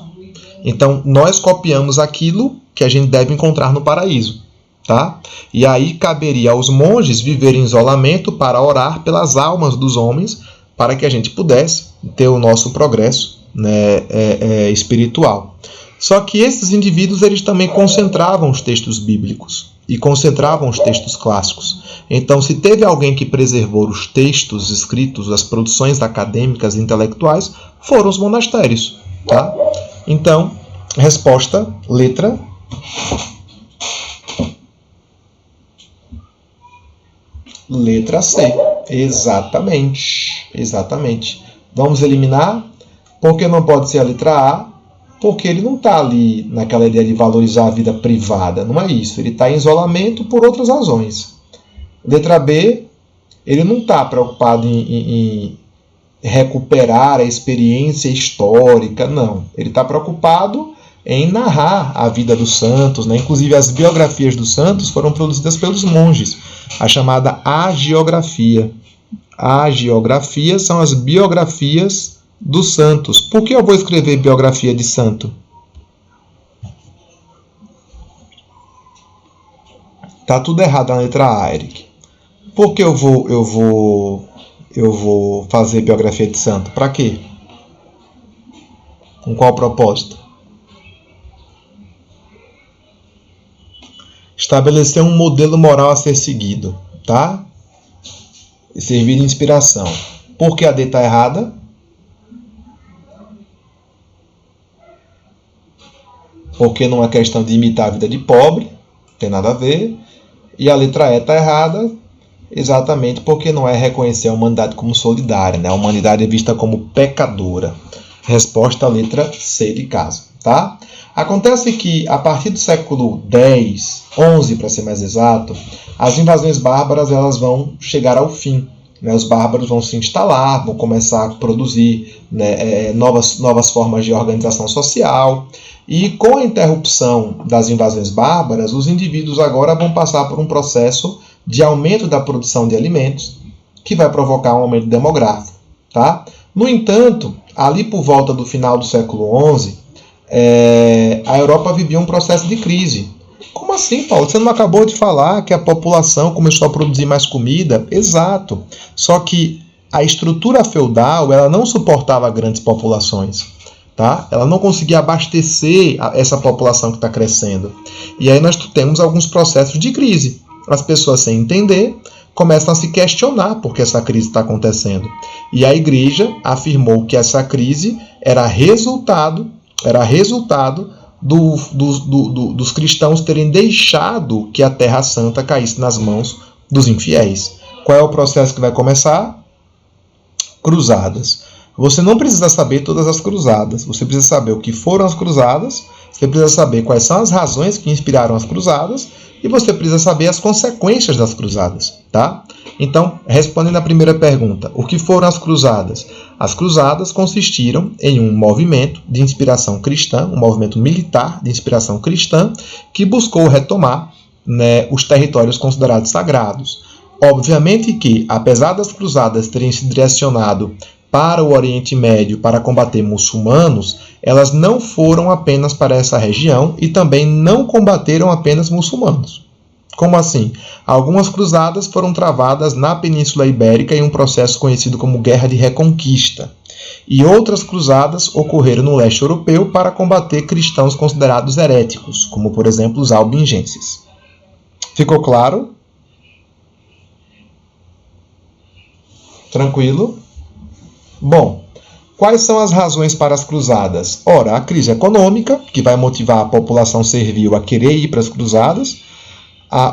Então, nós copiamos aquilo que a gente deve encontrar no paraíso. Tá? E aí caberia aos monges viverem em isolamento para orar pelas almas dos homens, para que a gente pudesse ter o nosso progresso, né, espiritual. Só que esses indivíduos eles também concentravam os textos bíblicos e concentravam os textos clássicos. Então, se teve alguém que preservou os textos escritos, as produções acadêmicas e intelectuais, foram os monastérios. Tá? Então, resposta, letra C. Exatamente. Vamos eliminar. Por que não pode ser a letra A? Porque ele não está ali naquela ideia de valorizar a vida privada. Não é isso. Ele está em isolamento por outras razões. Letra B, ele não está preocupado em recuperar a experiência histórica. Não. Ele está preocupado em narrar a vida dos santos, né? Inclusive as biografias dos santos foram produzidas pelos monges, a chamada hagiografia. A hagiografia são as biografias dos santos. Por que eu vou escrever biografia de santo? Tá tudo errado na letra A, Eric. Por que eu vou fazer biografia de santo? Para quê? Com qual propósito? Estabelecer um modelo moral a ser seguido, tá? E servir de inspiração. Por que a D está errada? Porque não é questão de imitar a vida de pobre, não tem nada a ver. E a letra E está errada, exatamente porque não é reconhecer a humanidade como solidária, né? A humanidade é vista como pecadora. Resposta à letra C de casa, tá? Acontece que, a partir do século X, XI para ser mais exato, as invasões bárbaras elas vão chegar ao fim. Né? Os bárbaros vão se instalar, vão começar a produzir, né, novas formas de organização social. E com a interrupção das invasões bárbaras, os indivíduos agora vão passar por um processo de aumento da produção de alimentos, que vai provocar um aumento demográfico. Tá? No entanto, ali por volta do final do século XI, a Europa vivia um processo de crise. Como assim, Paulo? Você não acabou de falar que a população começou a produzir mais comida? Exato. Só que a estrutura feudal ela não suportava grandes populações. Tá? Ela não conseguia abastecer essa população que está crescendo. E aí nós temos alguns processos de crise. As pessoas, sem entender, começam a se questionar por que essa crise está acontecendo. E a igreja afirmou que essa crise era resultado dos cristãos terem deixado que a Terra Santa caísse nas mãos dos infiéis. Qual é o processo que vai começar? Cruzadas. Você não precisa saber todas as cruzadas. Você precisa saber o que foram as cruzadas, você precisa saber quais são as razões que inspiraram as cruzadas e você precisa saber as consequências das cruzadas. Tá? Então, respondendo à primeira pergunta, o que foram as cruzadas? As cruzadas consistiram em um movimento de inspiração cristã, um movimento militar de inspiração cristã, que buscou retomar, né, os territórios considerados sagrados. Obviamente que, apesar das cruzadas terem se direcionado para o Oriente Médio para combater muçulmanos, elas não foram apenas para essa região e também não combateram apenas muçulmanos. Como assim? Algumas cruzadas foram travadas na Península Ibérica em um processo conhecido como Guerra de Reconquista. E outras cruzadas ocorreram no leste europeu para combater cristãos considerados heréticos, como por exemplo os albigenses. Ficou claro? Tranquilo? Bom, quais são as razões para as cruzadas? Ora, a crise econômica, que vai motivar a população servil a querer ir para as cruzadas,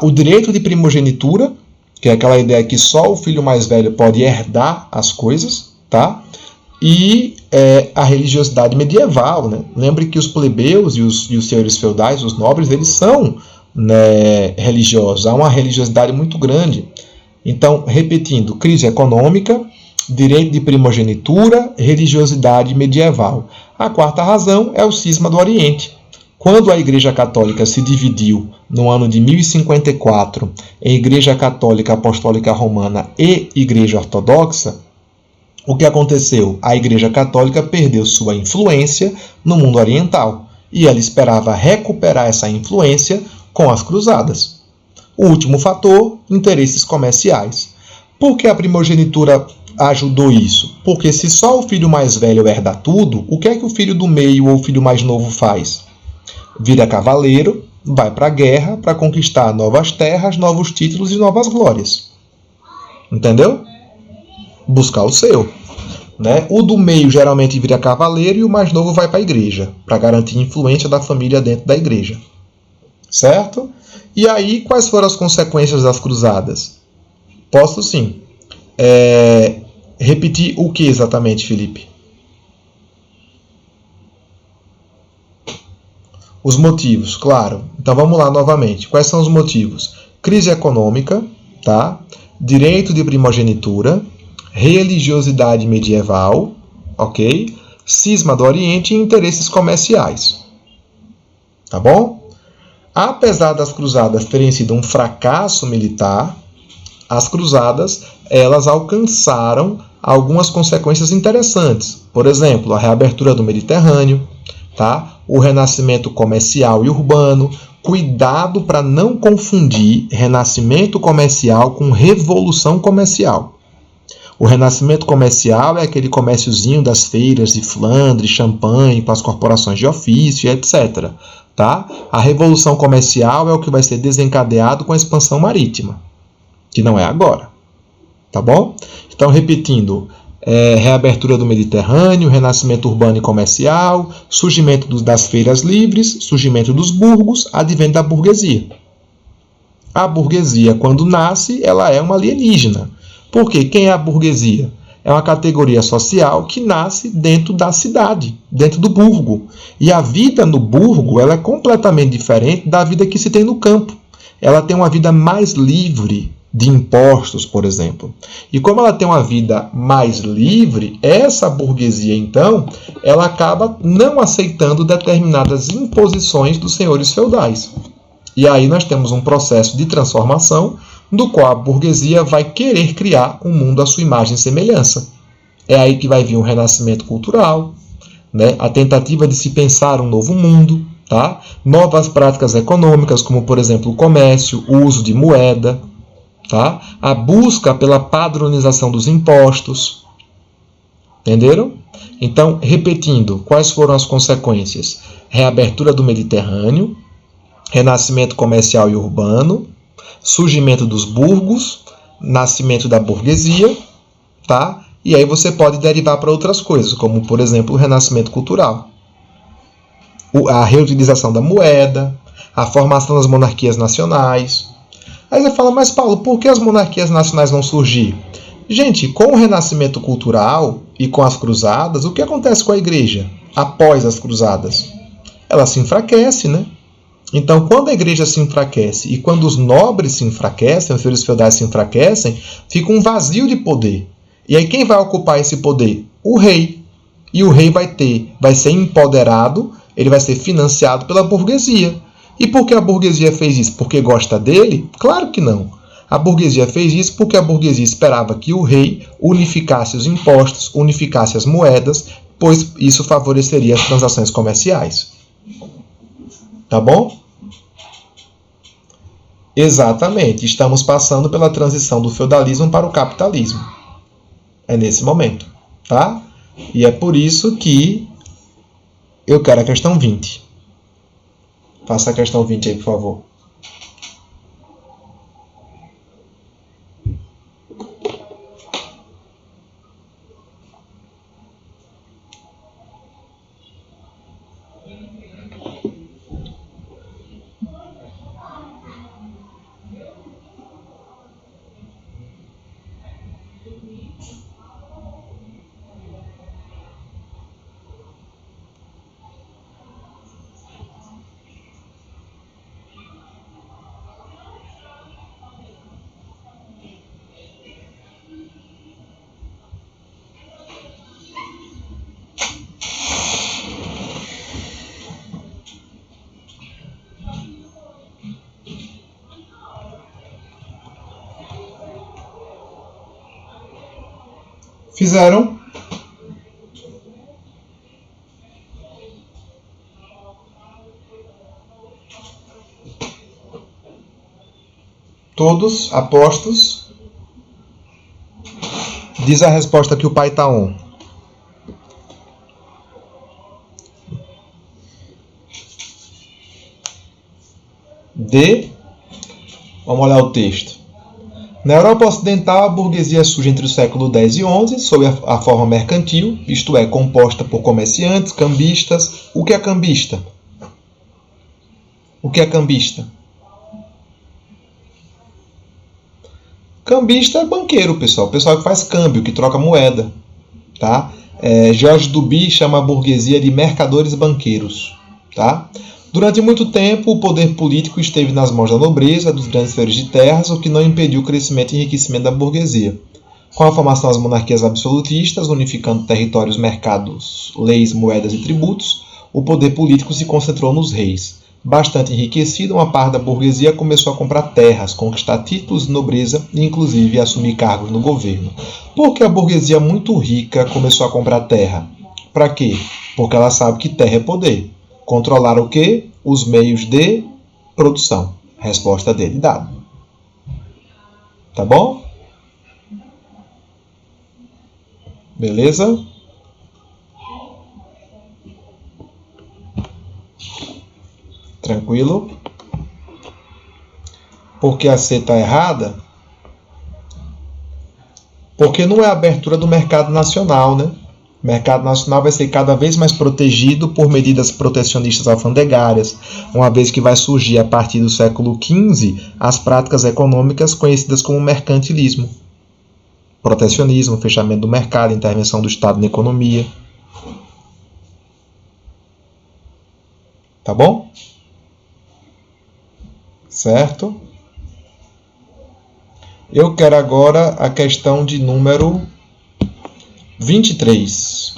o direito de primogenitura, que é aquela ideia que só o filho mais velho pode herdar as coisas, tá? E a religiosidade medieval, né? Lembre que os plebeus e os senhores feudais, os nobres, eles são, né, religiosos, há uma religiosidade muito grande. Então, repetindo, crise econômica, direito de primogenitura, religiosidade medieval. A quarta razão é o cisma do Oriente. Quando a Igreja Católica se dividiu no ano de 1054 em Igreja Católica Apostólica Romana e Igreja Ortodoxa, o que aconteceu? A Igreja Católica perdeu sua influência no mundo oriental e ela esperava recuperar essa influência com as cruzadas. O último fator, interesses comerciais. Por que a primogenitura ajudou isso? Porque se só o filho mais velho herda tudo, o que é que o filho do meio ou o filho mais novo faz? Vira cavaleiro, vai para a guerra para conquistar novas terras, novos títulos e novas glórias. Entendeu? Buscar o seu. Né? O do meio geralmente vira cavaleiro e o mais novo vai para a igreja, para garantir a influência da família dentro da igreja. Certo? E aí, quais foram as consequências das cruzadas? Posso sim. Repetir o que exatamente, Felipe? Os motivos, claro. Então vamos lá novamente. Quais são os motivos? Crise econômica, tá? Direito de primogenitura, religiosidade medieval, ok? Cisma do Oriente e interesses comerciais. Tá bom? Apesar das cruzadas terem sido um fracasso militar, as cruzadas elas alcançaram algumas consequências interessantes. Por exemplo, a reabertura do Mediterrâneo, tá? O renascimento comercial e urbano. Cuidado para não confundir renascimento comercial com revolução comercial. O renascimento comercial é aquele comérciozinho das feiras de Flandres, Champagne, com as corporações de ofício, etc. Tá? A revolução comercial é o que vai ser desencadeado com a expansão marítima, que não é agora. Tá bom? Então, repetindo, reabertura do Mediterrâneo, renascimento urbano e comercial, surgimento das feiras livres, surgimento dos burgos, advento da burguesia. A burguesia, quando nasce, ela é uma alienígena. Por quê? Quem é a burguesia? É uma categoria social que nasce dentro da cidade, dentro do burgo. E a vida no burgo ela é completamente diferente da vida que se tem no campo. Ela tem uma vida mais livre de impostos, por exemplo. E como ela tem uma vida mais livre, essa burguesia, então, ela acaba não aceitando determinadas imposições dos senhores feudais. E aí nós temos um processo de transformação do qual a burguesia vai querer criar um mundo à sua imagem e semelhança. É aí que vai vir um renascimento cultural, né? A tentativa de se pensar um novo mundo, tá? Novas práticas econômicas, como, por exemplo, o comércio, o uso de moeda, tá? A busca pela padronização dos impostos. Entenderam? Então, repetindo, quais foram as consequências? Reabertura do Mediterrâneo, renascimento comercial e urbano, surgimento dos burgos, nascimento da burguesia, tá? E aí você pode derivar para outras coisas, como, por exemplo, o renascimento cultural, a reutilização da moeda, a formação das monarquias nacionais. Aí você fala, mas Paulo, por que as monarquias nacionais vão surgir? Gente, com o renascimento cultural e com as cruzadas, o que acontece com a igreja após as cruzadas? Ela se enfraquece, né? Então, quando a igreja se enfraquece e quando os nobres se enfraquecem, os senhores feudais se enfraquecem, fica um vazio de poder. E aí quem vai ocupar esse poder? O rei. E o rei vai ser empoderado, ele vai ser financiado pela burguesia. E por que a burguesia fez isso? Porque gosta dele? Claro que não. A burguesia fez isso porque a burguesia esperava que o rei unificasse os impostos, unificasse as moedas, pois isso favoreceria as transações comerciais. Tá bom? Exatamente. Estamos passando pela transição do feudalismo para o capitalismo. É nesse momento, tá? E é por isso que eu quero a questão 20. Faça a questão 20 aí, por favor. Fizeram? Todos apostos? Diz a resposta que o pai tá on. D. Vamos olhar o texto. Na Europa Ocidental, a burguesia surge entre o século X e XI sob a forma mercantil, isto é, composta por comerciantes, cambistas. O que é cambista? O que é cambista? Cambista é banqueiro, pessoal. O pessoal que faz câmbio, que troca moeda. Tá? Georges Duby chama a burguesia de mercadores banqueiros. Tá? Durante muito tempo, o poder político esteve nas mãos da nobreza, dos grandes senhores de terras, o que não impediu o crescimento e enriquecimento da burguesia. Com a formação das monarquias absolutistas, unificando territórios, mercados, leis, moedas e tributos, o poder político se concentrou nos reis. Bastante enriquecida, uma parte da burguesia começou a comprar terras, conquistar títulos de nobreza e, inclusive, assumir cargos no governo. Por que a burguesia muito rica começou a comprar terra? Para quê? Porque ela sabe que terra é poder. Controlar o quê? Os meios de produção. Resposta dele dada. Tá bom? Beleza? Tranquilo? Porque a C está errada? Porque não é a abertura do mercado nacional, né? O mercado nacional vai ser cada vez mais protegido por medidas protecionistas alfandegárias, uma vez que vai surgir a partir do século XV as práticas econômicas conhecidas como mercantilismo. Protecionismo, fechamento do mercado, intervenção do Estado na economia. Tá bom? Certo? Eu quero agora a questão de número 23.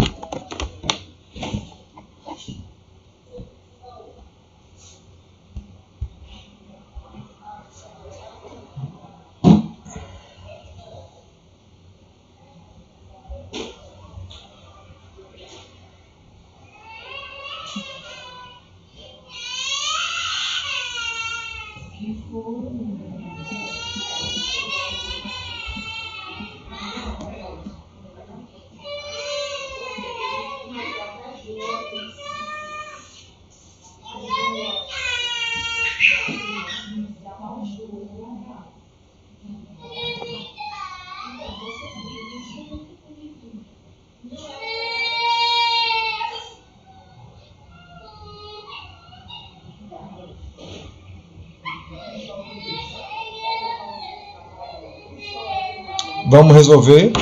Vamos resolver?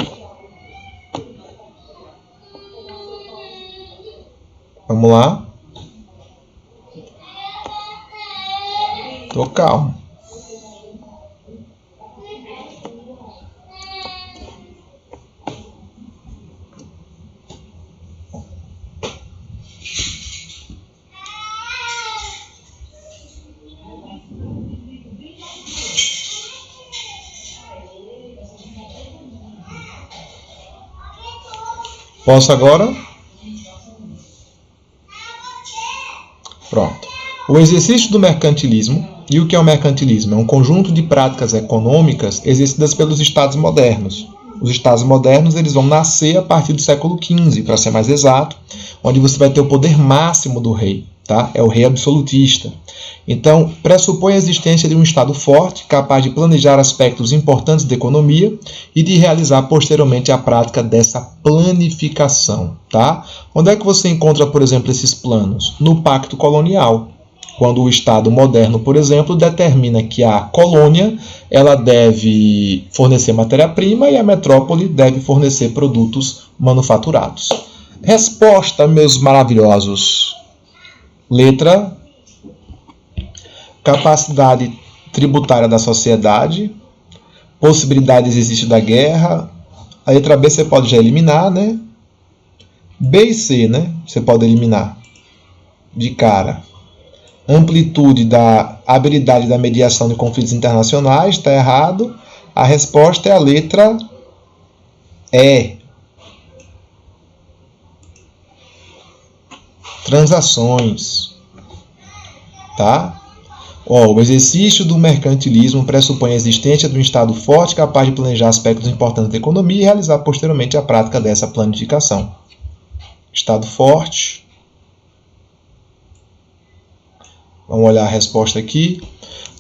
Vamos lá? Tô calmo. Posso agora? Pronto. O exercício do mercantilismo. E o que é o mercantilismo? É um conjunto de práticas econômicas exercidas pelos estados modernos. Os estados modernos eles vão nascer a partir do século XV, para ser mais exato, onde você vai ter o poder máximo do rei. Tá? É o rei absolutista. Então, pressupõe a existência de um Estado forte, capaz de planejar aspectos importantes da economia e de realizar posteriormente a prática dessa planificação. Tá? Onde é que você encontra, por exemplo, esses planos? No Pacto Colonial. Quando o Estado moderno, por exemplo, determina que a colônia ela deve fornecer matéria-prima e a metrópole deve fornecer produtos manufaturados. Resposta, meus maravilhosos. Letra, capacidade tributária da sociedade, possibilidade de exercício da guerra. A letra B você pode já eliminar, né? B e C, né? Você pode eliminar de cara. Amplitude da habilidade da mediação de conflitos internacionais, está errado. A resposta é a letra E. Transações. Tá? O exercício do mercantilismo pressupõe a existência de um Estado forte capaz de planejar aspectos importantes da economia e realizar posteriormente a prática dessa planificação. Estado forte. Vamos olhar a resposta aqui.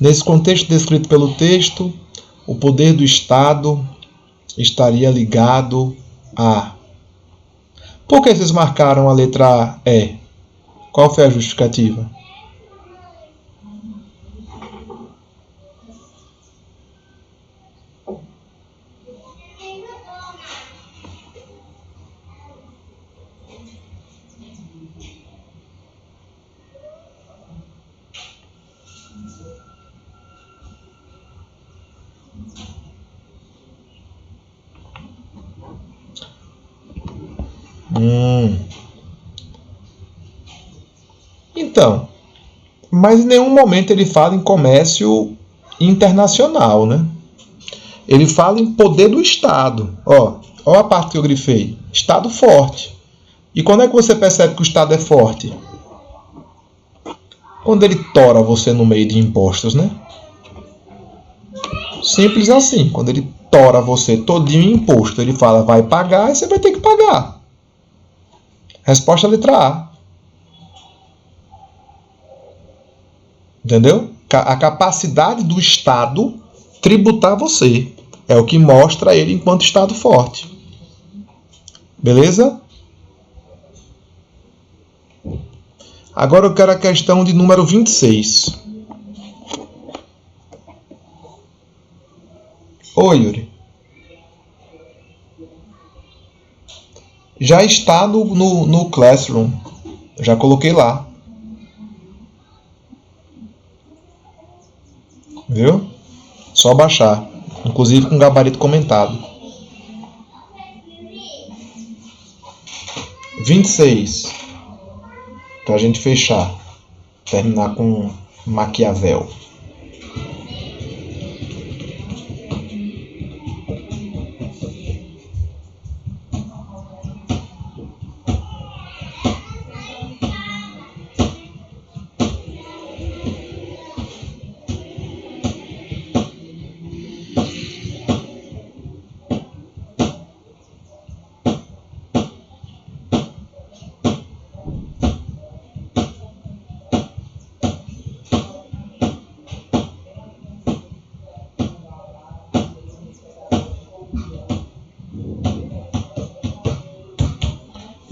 Nesse contexto descrito pelo texto, o poder do Estado estaria ligado a... Por que vocês marcaram a letra E? Qual foi a justificativa? Então, mas em nenhum momento ele fala em comércio internacional, né? Ele fala em poder do Estado. Ó a parte que eu grifei. Estado forte. E quando é que você percebe que o Estado é forte? Quando ele tora você no meio de impostos, né? Simples assim. Quando ele tora você todinho em imposto, ele fala vai pagar e você vai ter que pagar. Resposta letra A. Entendeu? A capacidade do Estado tributar você. É o que mostra ele enquanto Estado forte. Beleza? Agora eu quero a questão de número 26. Oi, Yuri. Já está no Classroom. Já coloquei lá. Viu? Só baixar. Inclusive com gabarito comentado. 26. Pra gente fechar. Terminar com Maquiavel.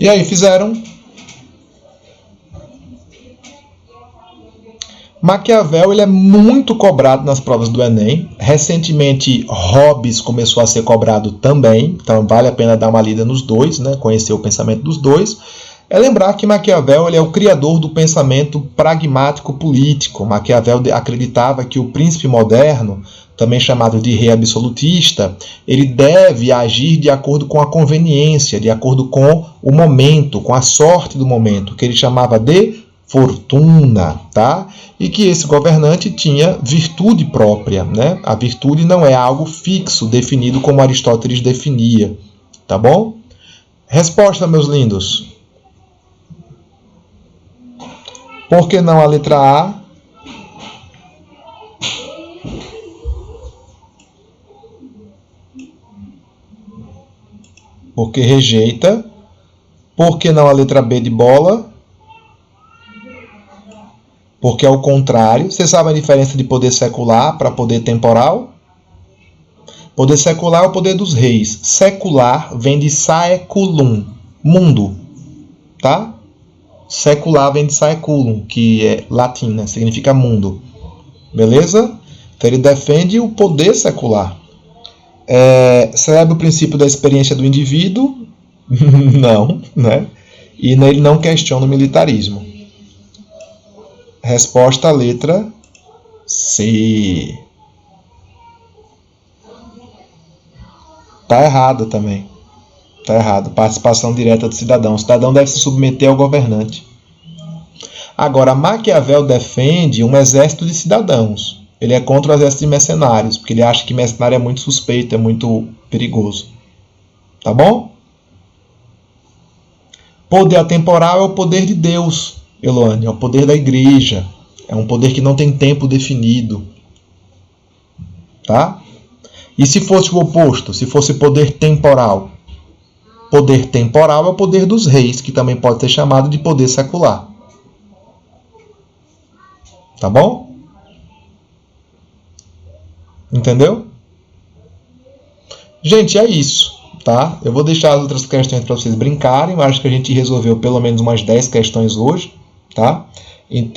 E aí, fizeram? Maquiavel ele é muito cobrado nas provas do Enem. Recentemente, Hobbes começou a ser cobrado também. Então, vale a pena dar uma lida nos dois, né? Conhecer o pensamento dos dois. É lembrar que Maquiavel ele é o criador do pensamento pragmático político. Maquiavel acreditava que o príncipe moderno, também chamado de rei absolutista, ele deve agir de acordo com a conveniência, de acordo com o momento, com a sorte do momento, que ele chamava de fortuna, tá? E que esse governante tinha virtude própria, né? A virtude não é algo fixo, definido como Aristóteles definia, tá bom? Resposta, meus lindos. Por que não a letra A? Porque rejeita. Por que não a letra B de bola? Porque é o contrário. Você sabe a diferença de poder secular para poder temporal? Poder secular é o poder dos reis. Secular vem de saeculum, mundo, tá? Secular vem de saeculum, que é latim, né? Significa mundo. Beleza? Então ele defende o poder secular. Celebra o princípio da experiência do indivíduo? Não, né? E ele não questiona o militarismo. Resposta, letra C. Tá errado também. Tá errado. Participação direta do cidadão. O cidadão deve se submeter ao governante. Agora, Maquiavel defende um exército de cidadãos. Ele é contra o exército de mercenários, porque ele acha que mercenário é muito suspeito, é muito perigoso. Tá bom? Poder atemporal é o poder de Deus, Eloane. É o poder da igreja. É um poder que não tem tempo definido. Tá? E se fosse o oposto? Se fosse poder temporal? Poder temporal é o poder dos reis, que também pode ser chamado de poder secular. Tá bom? Entendeu? Gente, é isso, tá? Eu vou deixar as outras questões para vocês brincarem. Eu acho que a gente resolveu pelo menos umas 10 questões hoje, tá? Então